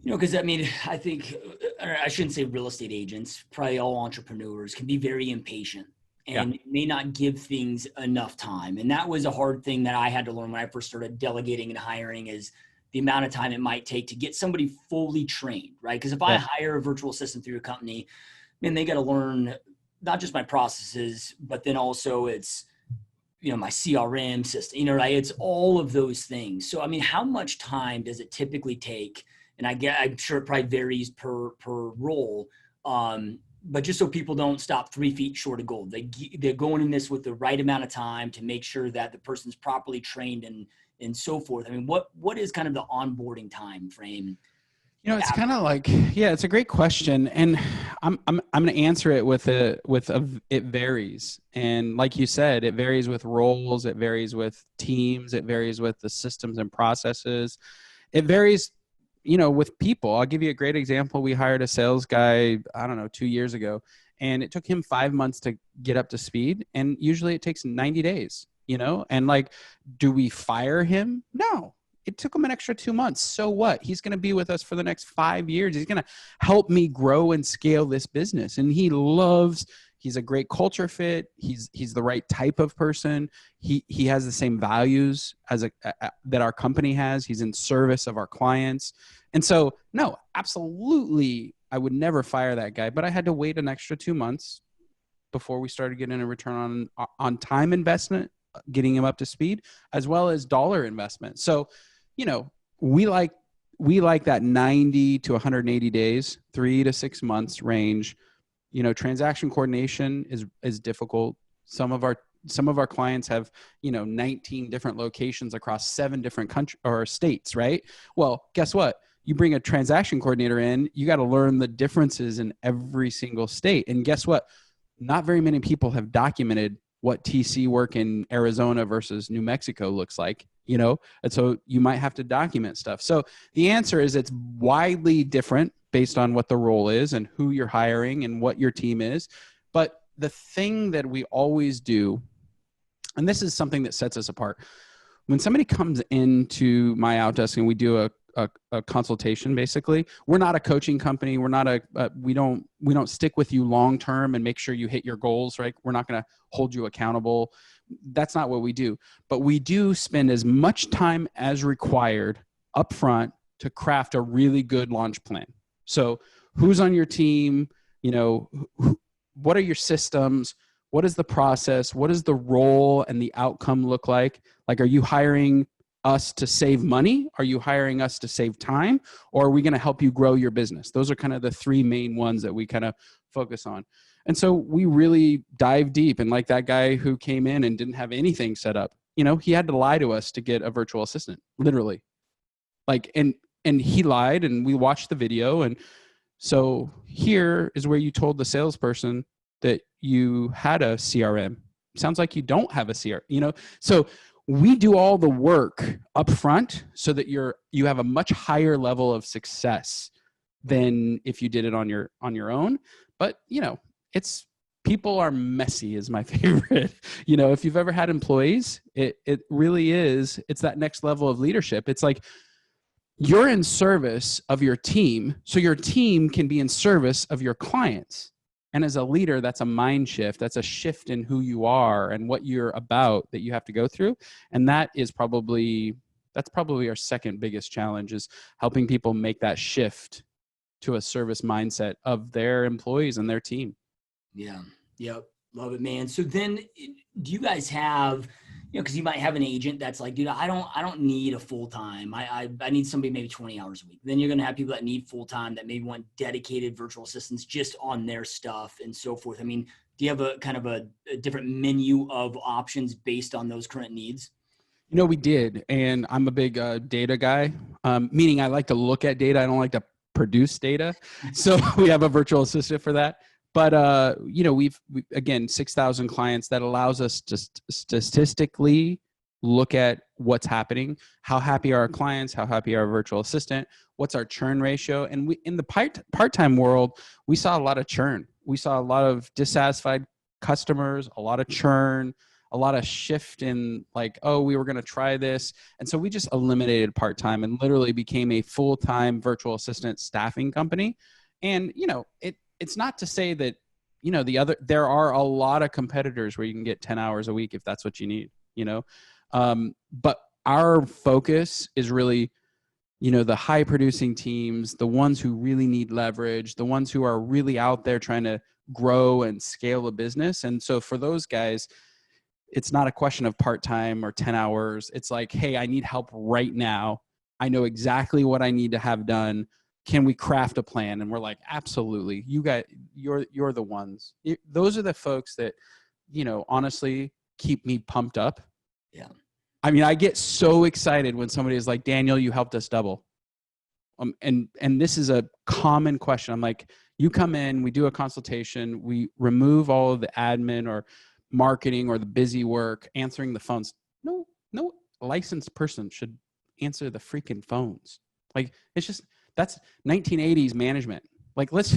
you know, because I mean, I think, I shouldn't say real estate agents, probably all entrepreneurs can be very impatient. Yeah. and may not give things enough time. And that was a hard thing that I had to learn when I first started delegating and hiring, is the amount of time it might take to get somebody fully trained, right? Because if I Yeah. hire a virtual assistant through a company, man, they got to learn not just my processes, but then also it's, my CRM system, right? It's all of those things. So, I mean, how much time does it typically take? And I'm sure it probably varies per role. But just so people don't stop 3 feet short of gold, they're going in this with the right amount of time to make sure that the person's properly trained and so forth. I mean, what is kind of the onboarding time frame? It's kind of like, yeah, it's a great question. And I'm going to answer it with it varies. And like you said, it varies with roles, it varies with teams, it varies with the systems and processes. It varies, with people. I'll give you a great example. We hired a sales guy, I don't know, 2 years ago, and it took him 5 months to get up to speed. And usually it takes 90 days, and like, do we fire him? No. It took him an extra 2 months. So what? He's going to be with us for the next 5 years. He's going to help me grow and scale this business. And he's a great culture fit. He's the right type of person. He has the same values that our company has. He's in service of our clients. And so, no, absolutely, I would never fire that guy. But I had to wait an extra 2 months before we started getting a return on time investment, getting him up to speed, as well as dollar investment. So, we like that 90 to 180 days, 3 to 6 months range. Transaction coordination is difficult. Some of our clients have, 19 different locations across 7 different countries or states, right? Well, guess what? You bring a transaction coordinator in, you got to learn the differences in every single state. And guess what? Not very many people have documented what TC work in Arizona versus New Mexico looks like, and so you might have to document stuff. So the answer is it's widely different based on what the role is and who you're hiring and what your team is. But the thing that we always do, and this is something that sets us apart, when somebody comes into MyOutDesk and we do a consultation, basically, we're not a coaching company. We're not we don't stick with you long term and make sure you hit your goals, right? We're not going to hold you accountable. That's not what we do. But we do spend as much time as required upfront to craft a really good launch plan. So who's on your team? What are your systems? What is the process? What does the role and the outcome look like? Like, are you hiring us to save money? Are you hiring us to save time? Or are we going to help you grow your business? Those are kind of the 3 main ones that we kind of focus on. And so we really dive deep. And like that guy who came in and didn't have anything set up, he had to lie to us to get a virtual assistant, literally. Like, and he lied, and we watched the video. And so here is where you told the salesperson that you had a CRM. Sounds like you don't have a CRM, So we do all the work up front so that you have a much higher level of success than if you did it on your own. But, people are messy is my favorite. If you've ever had employees, it really is. It's that next level of leadership. It's like you're in service of your team, so your team can be in service of your clients. And as a leader, that's a mind shift. That's a shift in who you are and what you're about that you have to go through. And that's probably our second biggest challenge, is helping people make that shift to a service mindset of their employees and their team. Yeah. Yep. Love it, man. So then do you guys have, because you might have an agent that's like, dude, I don't need a full-time. I need somebody maybe 20 hours a week. Then you're going to have people that need full-time that maybe want dedicated virtual assistants just on their stuff and so forth. I mean, do you have a kind of a different menu of options based on those current needs? We did. And I'm a big data guy, meaning I like to look at data. I don't like to produce data. So we have a virtual assistant for that. But, we've again, 6,000 clients. That allows us to statistically look at what's happening. How happy are our clients? How happy are our virtual assistant? What's our churn ratio? And we, in the part-time world, we saw a lot of churn. We saw a lot of dissatisfied customers, a lot of churn, a lot of shift in like, oh, we were going to try this. And so we just eliminated part-time and literally became a full-time virtual assistant staffing company. And, it's not to say that, there are a lot of competitors where you can get 10 hours a week if that's what you need, but our focus is really, the high producing teams, the ones who really need leverage, the ones who are really out there trying to grow and scale a business. And so for those guys, it's not a question of part-time or 10 hours. It's like, hey, I need help right now. I know exactly what I need to have done. Can we craft a plan? And we're like, absolutely. You guys, you're the ones. Those are the folks that, honestly keep me pumped up. Yeah. I mean, I get so excited when somebody is like, Daniel, you helped us double. And this is a common question. I'm like, you come in, we do a consultation, we remove all of the admin or marketing or the busy work, answering the phones. No licensed person should answer the freaking phones. Like, it's just, that's 1980s management. Like, let's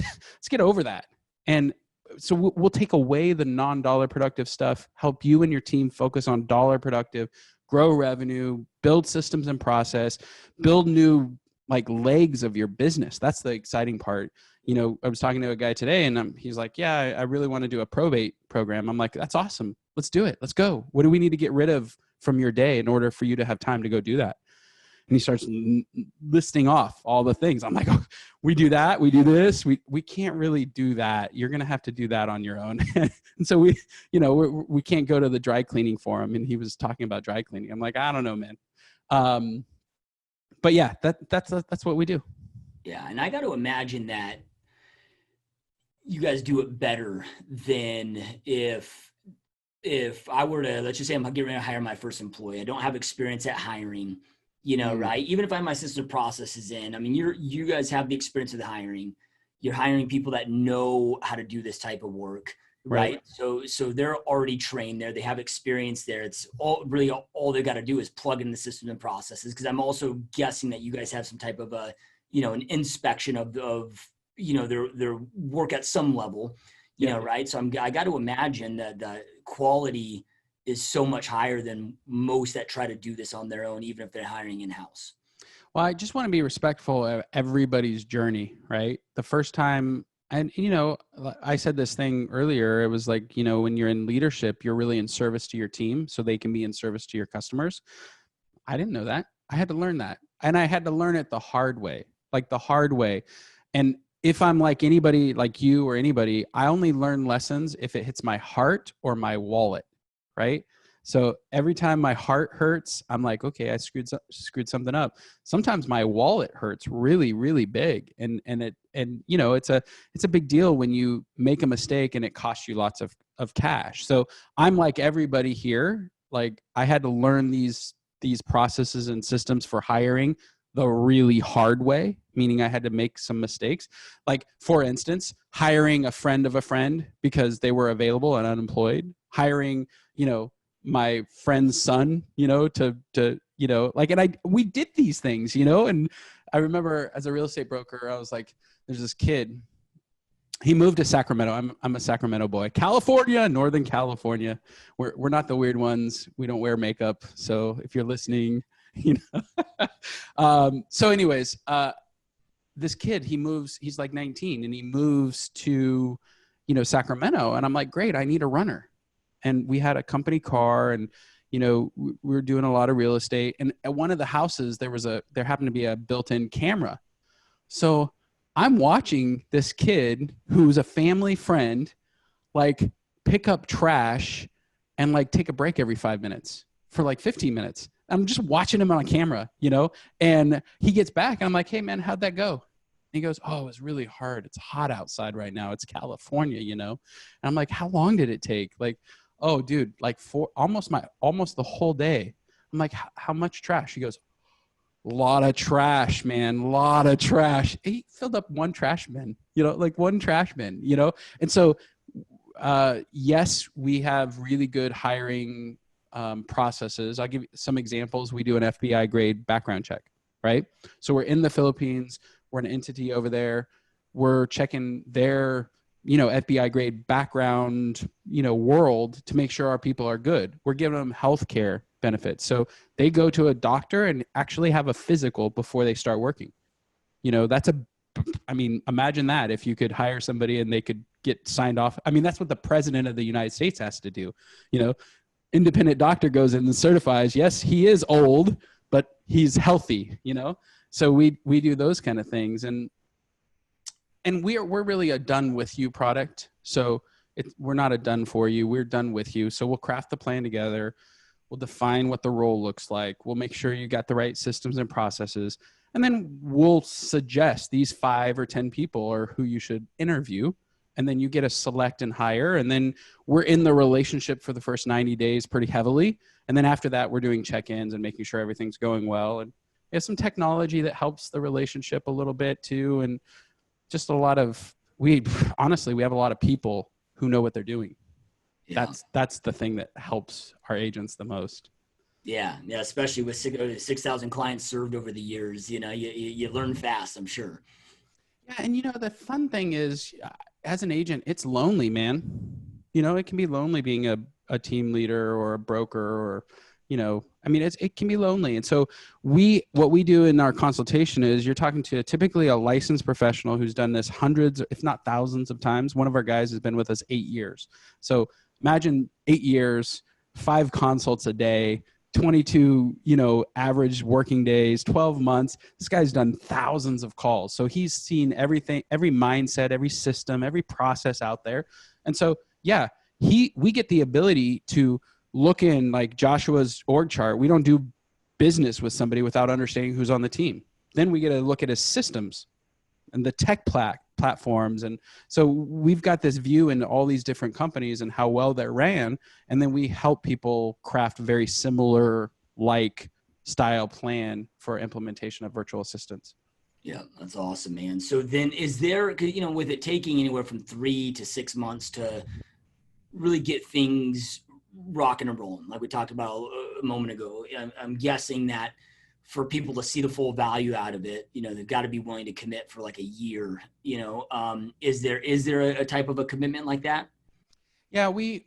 get over that. And so we'll take away the non-dollar productive stuff, help you and your team focus on dollar productive, grow revenue, build systems and process, build new legs of your business. That's the exciting part. I was talking to a guy today and he's like, yeah, I really want to do a probate program. I'm like, that's awesome. Let's do it. Let's go. What do we need to get rid of from your day in order for you to have time to go do that? And he starts listing off all the things. I'm like, oh, we do that. We do this. We can't really do that. You're going to have to do that on your own. And so we can't go to the dry cleaning for him. And he was talking about dry cleaning. I'm like, I don't know, man. But yeah, that's what we do. Yeah. And I got to imagine that you guys do it better than if I were to, let's just say I'm getting ready to hire my first employee. I don't have experience at hiring. Right? Even if I have my system processes in, I mean, you guys have the experience of the hiring. You're hiring people that know how to do this type of work, right? So they're already trained there. They have experience there. It's all they got to do is plug in the systems and processes. Because I'm also guessing that you guys have some type of an inspection of their work at some level, right? So I got to imagine that the quality is so much higher than most that try to do this on their own, even if they're hiring in-house. Well, I just want to be respectful of everybody's journey, right? The first time, and I said this thing earlier, it was like, when you're in leadership, you're really in service to your team so they can be in service to your customers. I didn't know that. I had to learn that. And I had to learn it the hard way. And if I'm like anybody, like you or anybody, I only learn lessons if it hits my heart or my wallet. Right? So every time my heart hurts, I'm like, okay, I screwed something up. Sometimes my wallet hurts really, really big. And it's a big deal when you make a mistake and it costs you lots of cash. So I'm like everybody here, like I had to learn these processes and systems for hiring the really hard way, meaning I had to make some mistakes. Like, for instance, hiring a friend of a friend because they were available and unemployed, hiring, my friend's son, we did these things, and I remember as a real estate broker, I was like, there's this kid, he moved to Sacramento. I'm a Sacramento boy, California, Northern California. We're not the weird ones. We don't wear makeup. So if you're listening, so anyways, this kid, he's like 19 and he moves to, Sacramento. And I'm like, great, I need a runner. And we had a company car and, we were doing a lot of real estate. And at one of the houses, there happened to be a built-in camera. So I'm watching this kid who's a family friend, pick up trash and take a break every 5 minutes for 15 minutes. I'm just watching him on camera, and he gets back and I'm like, hey man, how'd that go? And he goes, oh, it was really hard. It's hot outside right now. It's California, And I'm like, how long did it take? Oh dude, for almost the whole day. I'm like, how much trash? He goes, a lot of trash, man. A lot of trash. He filled up one trash bin, one trash bin, And so, yes, we have really good hiring processes. I'll give you some examples. We do an FBI grade background check, right? So we're in the Philippines. We're an entity over there. We're checking their, FBI grade background, world to make sure our people are good. We're giving them healthcare benefits. So they go to a doctor and actually have a physical before they start working. Imagine that if you could hire somebody and they could get signed off. I mean, that's what the president of the United States has to do. You know, independent doctor goes in and certifies, yes, he is old, but he's healthy, you know? So we do those kind of things. And we're really a done with you product. So we're not a done for you. We're done with you. So we'll craft the plan together. We'll define what the role looks like. We'll make sure you got the right systems and processes. And then we'll suggest these 5 or 10 people are who you should interview. And then you get to select and hire. And then we're in the relationship for the first 90 days pretty heavily. And then after that, we're doing check-ins and making sure everything's going well. And we have some technology that helps the relationship a little bit too. And just a lot of, honestly, we have a lot of people who know what they're doing. Yeah. That's the thing that helps our agents the most. Yeah, especially with 6,000 clients served over the years, you know, you learn fast, I'm sure. Yeah, and you know, the fun thing is, as an agent, it's lonely, man. You know, it can be lonely being a team leader or a broker or, you know, I mean, it can be lonely. And so what we do in our consultation is you're talking to typically a licensed professional who's done this hundreds, if not thousands of times. One of our guys has been with us 8 years. So imagine 8 years, 5 consults a day, 22, you know, average working days, 12 months. This guy's done thousands of calls. So he's seen everything, every mindset, every system, every process out there. And so, yeah, we get the ability to look in like Joshua's org chart. We don't do business with somebody without understanding who's on the team. Then we get to look at his systems and the tech platforms. And so we've got this view into all these different companies and how well they're ran. And then we help people craft very similar like style plan for implementation of virtual assistants. Yeah, that's awesome, man. So then is there, you know, with it taking anywhere from 3 to 6 months to really get things rocking and rolling, like we talked about a moment ago, I'm guessing that for people to see the full value out of it, you know, they've got to be willing to commit for like a year, you know. Is there a type of a commitment like that? Yeah, we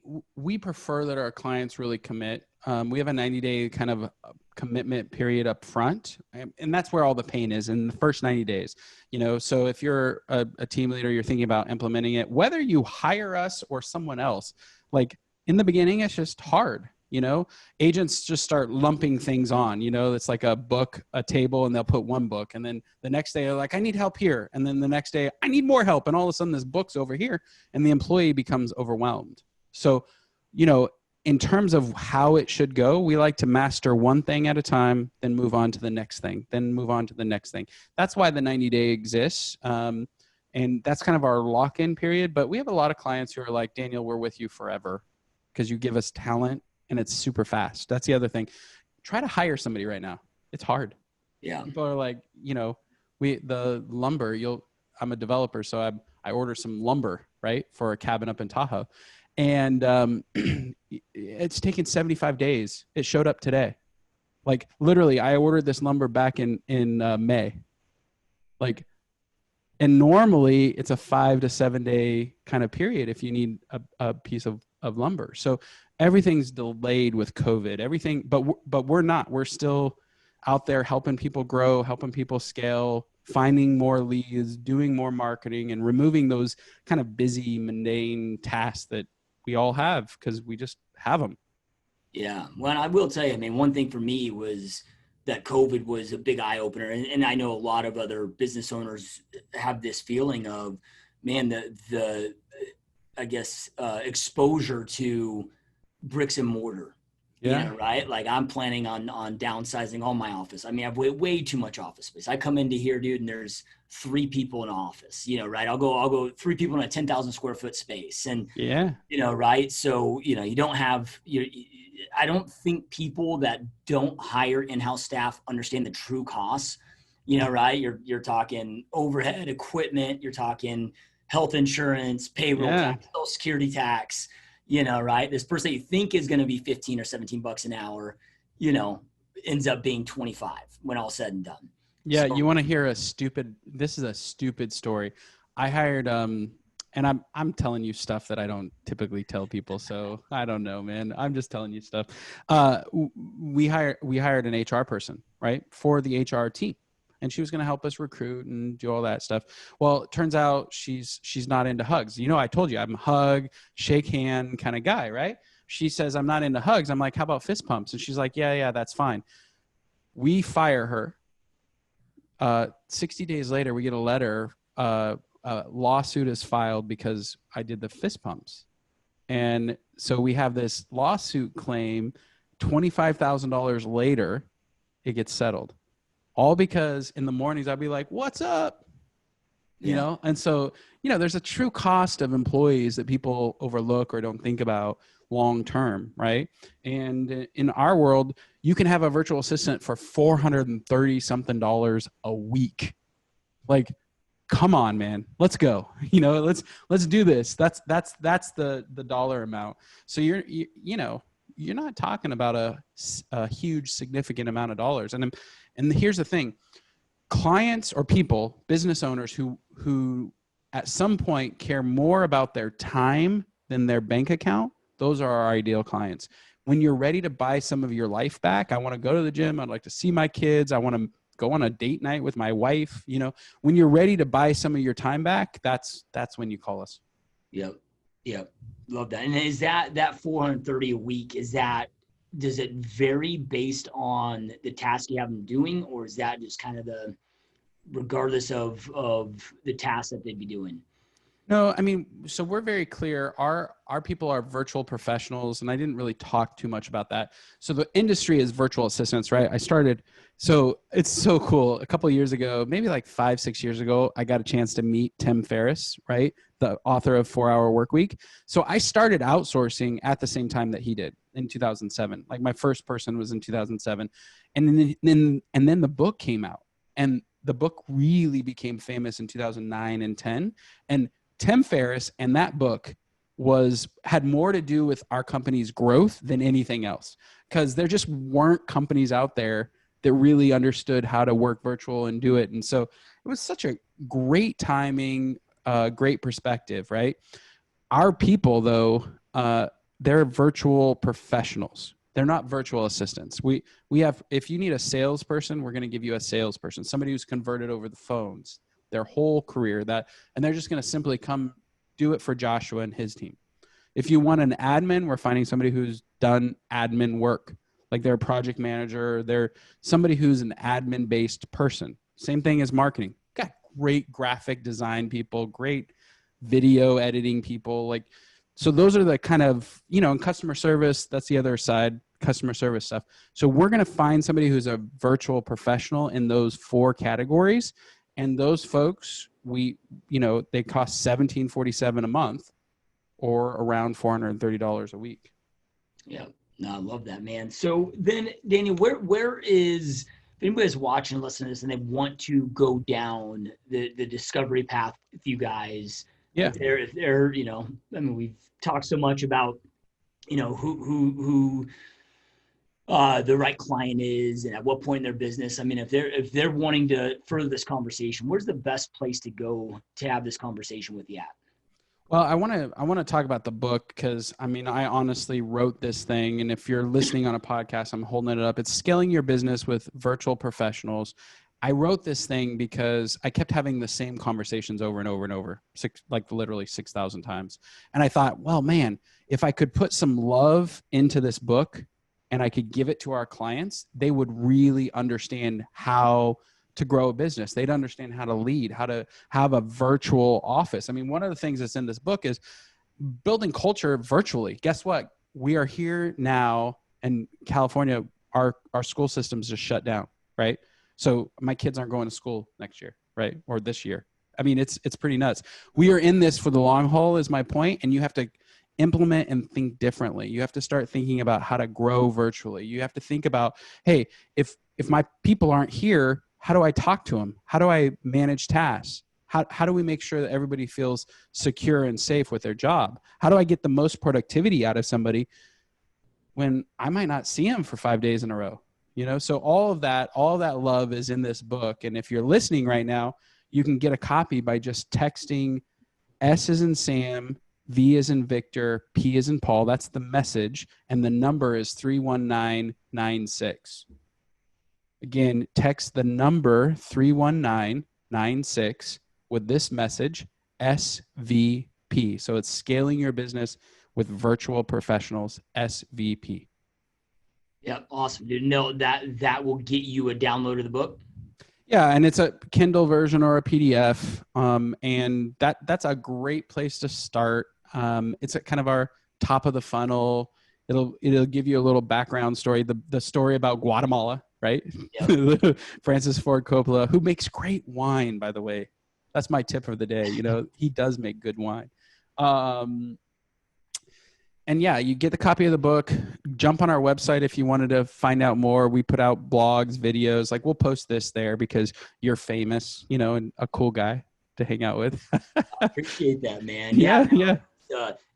prefer that our clients really commit. We have a 90-day kind of commitment period up front, and that's where all the pain is in the first 90 days. You know, so if you're a team leader, you're thinking about implementing it, whether you hire us or someone else, like in the beginning, it's just hard. You know, agents just start lumping things on, you know, it's like a book, a table, and they'll put one book. And then the next day they're like, I need help here. And then the next day I need more help. And all of a sudden this book's over here and the employee becomes overwhelmed. So, you know, in terms of how it should go, we like to master one thing at a time, then move on to the next thing, then move on to the next thing. That's why the 90-day exists. And that's kind of our lock-in period. But we have a lot of clients who are like, Daniel, we're with you forever because you give us talent. And it's super fast. That's the other thing. Try to hire somebody right now. It's hard. Yeah. People are like, you know, the lumber, I'm a developer. So I order some lumber, right, for a cabin up in Tahoe. And it's taken 75 days. It showed up today. Like literally, I ordered this lumber back in May. Like, and normally it's a 5 to 7 day kind of period if you need a piece of lumber. So everything's delayed with COVID, everything, but we're not. We're still out there helping people grow, helping people scale, finding more leads, doing more marketing, and removing those kind of busy, mundane tasks that we all have because we just have them. Yeah. Well, I will tell you, I mean, one thing for me was that COVID was a big eye opener. And I know a lot of other business owners have this feeling of, man, the I guess, exposure to bricks and mortar, Yeah. you know, right? Like I'm planning on downsizing all my office. I mean, I have way too much office space. I come into here, dude, and there's 3 people in an office, you know, right? I'll go 3 people in a 10,000 square foot space. And, Yeah, you know, right. So, you know, you don't have, I don't think people that don't hire in-house staff understand the true costs, you know, right? You're talking overhead equipment, you're talking health insurance, payroll tax, Social Security tax, you know, right? This person that you think is going to be 15 or 17 bucks an hour, you know, ends up being 25 when all said and done. Yeah. So, You want to hear this is a stupid story. I hired, and I'm telling you stuff that I don't typically tell people. So I don't know, man. I'm just telling you stuff. We hired an HR person, right, for the HR team. and she was going to help us recruit and do all that stuff. Well, it turns out she's not into hugs. You know, I told you I'm a hug, shake hand kind of guy, right? She says, I'm not into hugs. I'm like, how about fist pumps? And she's like, yeah, that's fine. We fire her. 60 days later, we get a letter. A lawsuit is filed because I did the fist pumps. And so we have this lawsuit claim. $25,000 later, it gets settled. All because in the mornings I'd be like, what's up? You know? And so, you know, there's a true cost of employees that people overlook or don't think about long-term, right? And in our world, you can have a virtual assistant for $430 something a week. Like, come on, man, let's go. You know, let's do this. That's the dollar amount. So you're not talking about a huge significant amount of dollars. And here's the thing, clients or people, business owners who at some point care more about their time than their bank account, those are our ideal clients. When you're ready to buy some of your life back, I want to go to the gym. I'd like to see my kids. I want to go on a date night with my wife. You know, when you're ready to buy some of your time back, that's when you call us. Yep. Love that. And is that 430 a week, does it vary based on the task you have them doing, or is that just kind of regardless of the task that they'd be doing? No, I mean, so we're very clear. Our people are virtual professionals, and I didn't really talk too much about that. So the industry is virtual assistants, right? So it's so cool. A couple of years ago, maybe like 5-6 years ago, I got a chance to meet Tim Ferriss, right? The author of 4-Hour Workweek. So I started outsourcing at the same time that he did in 2007. Like my first person was in 2007. And then the book came out, and the book really became famous in 2009 and 10. And Tim Ferriss and that book had more to do with our company's growth than anything else, because there just weren't companies out there that really understood how to work virtual and do it. And so it was such a great timing, great perspective, right? Our people, though, they're virtual professionals. They're not virtual assistants. We have, if you need a salesperson, we're going to give you a salesperson, somebody who's converted over the phones their whole career, and they're just going to simply come do it for Joshua and his team. If you want an admin, we're finding somebody who's done admin work, like they're a project manager, they're somebody who's an admin based person. Same thing as marketing. Got great graphic design people, great video editing people. Like, so those are the kind of, and customer service, that's the other side, customer service stuff. So we're going to find somebody who's a virtual professional in those 4 categories. And those folks, they cost $1,747 a month, or around $430 a week. Yeah, no, I love that, man. So then, Daniel, where is, if anybody's watching and listening to this and they want to go down the discovery path with you guys, if they're, I mean, we've talked so much about, who the right client is and at what point in their business. I mean, if they're wanting to further this conversation, where's the best place to go to have this conversation with you at? Well, I want to talk about the book, because I mean, I honestly wrote this thing, and if you're listening on a podcast, I'm holding it up. It's Scaling Your Business with Virtual Professionals. I wrote this thing because I kept having the same conversations over and over and over, literally 6,000 times. And I thought, well, man, if I could put some love into this book and I could give it to our clients, they would really understand how to grow a business. They'd understand how to lead, how to have a virtual office. I mean, one of the things that's in this book is building culture virtually. Guess what? We are here now in California. Our school systems just shut down, right? So my kids aren't going to school next year, right? Or this year. I mean, it's pretty nuts. We are in this for the long haul, is my point, and you have to implement and think differently. You have to start thinking about how to grow virtually. You have to think about, hey, if my people aren't here, how do I talk to them? How do I manage tasks? How do we make sure that everybody feels secure and safe with their job? How do I get the most productivity out of somebody when I might not see them for 5 days in a row? So all of that love is in this book. And if you're listening right now, you can get a copy by just texting S as in Sam, V as in Victor, P as in Paul. That's the message. And the number is 31996. Again, text the number 31996 with this message, SVP. So it's scaling your business with virtual professionals, SVP. Yeah, awesome, dude. No, that will get you a download of the book. Yeah, and it's a Kindle version or a PDF, and that's a great place to start. It's kind of our top of the funnel. It'll give you a little background story, the story about Guatemala, right? Yep. Francis Ford Coppola, who makes great wine, by the way. That's my tip of the day. He does make good wine. And yeah, you get the copy of the book, jump on our website if you wanted to find out more. We put out blogs, videos, like we'll post this there because you're famous, and a cool guy to hang out with. I appreciate that, man. Yeah.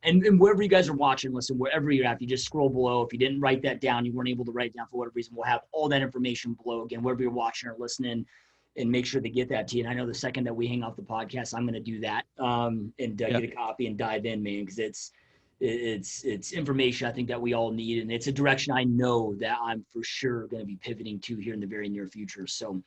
And wherever you guys are watching, listen, wherever you're at, you just scroll below. If you didn't write that down, you weren't able to write it down for whatever reason, we'll have all that information below. Again, wherever you're watching or listening, and make sure to get that to you. And I know the second that we hang off the podcast, I'm going to do that get a copy and dive in, man, because it's information I think that we all need, and it's a direction I know that I'm for sure going to be pivoting to here in the very near future. So,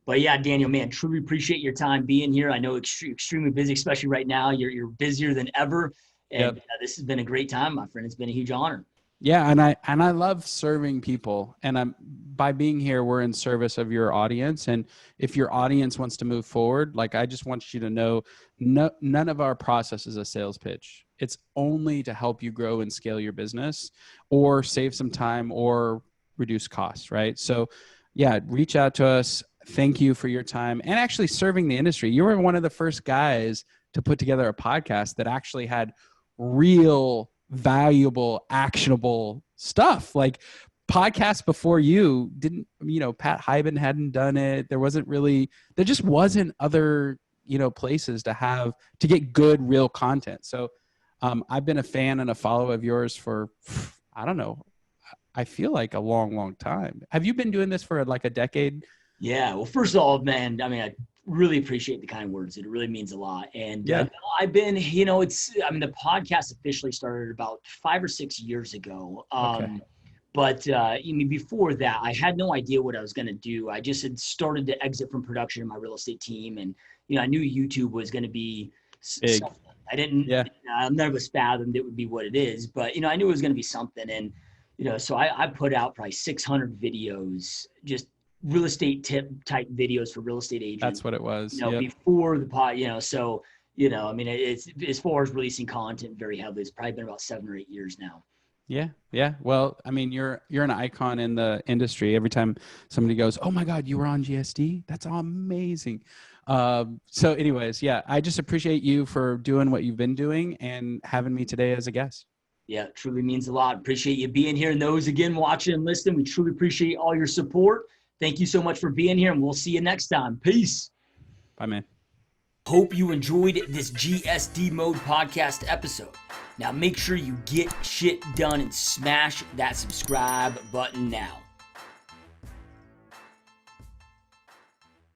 but yeah, Daniel, man, truly appreciate your time being here. I know extremely busy, especially right now. You're busier than ever, and this has been a great time, my friend. It's been a huge honor. Yeah, and I love serving people, and by being here, we're in service of your audience. And if your audience wants to move forward, like I just want you to know, none of our process is a sales pitch. It's only to help you grow and scale your business, or save some time, or reduce costs, right? So, yeah, reach out to us. Thank you for your time and actually serving the industry. You were one of the first guys to put together a podcast that actually had real valuable, actionable stuff. Like podcasts before you didn't, Pat Hyben hadn't done it. There just wasn't other, places to get good, real content. So I've been a fan and a follower of yours for, I don't know, I feel like a long, long time. Have you been doing this for like a decade? Yeah. Well, first of all, man, I really appreciate the kind words. It really means a lot. And I've been, the podcast officially started about 5 or 6 years ago. Okay. But before that, I had no idea what I was going to do. I just had started to exit from production in my real estate team. And, I knew YouTube was going to be big. Something. I've never fathomed it would be what it is, but, I knew it was going to be something. And, so I put out probably 600 videos, just real estate tip type videos for real estate agents. That's what it was. Before the pod, so, it's as far as releasing content very heavily, it's probably been about 7 or 8 years now. Yeah. Well, you're an icon in the industry. Every time somebody goes, "Oh my God, you were on GSD? That's amazing." So anyways, I just appreciate you for doing what you've been doing and having me today as a guest. Yeah, it truly means a lot. Appreciate you being here. And those again watching and listening, we truly appreciate all your support. Thank you so much for being here, and we'll see you next time. Peace. Bye, man. Hope you enjoyed this GSD Mode podcast episode. Now make sure you get shit done and smash that subscribe button now.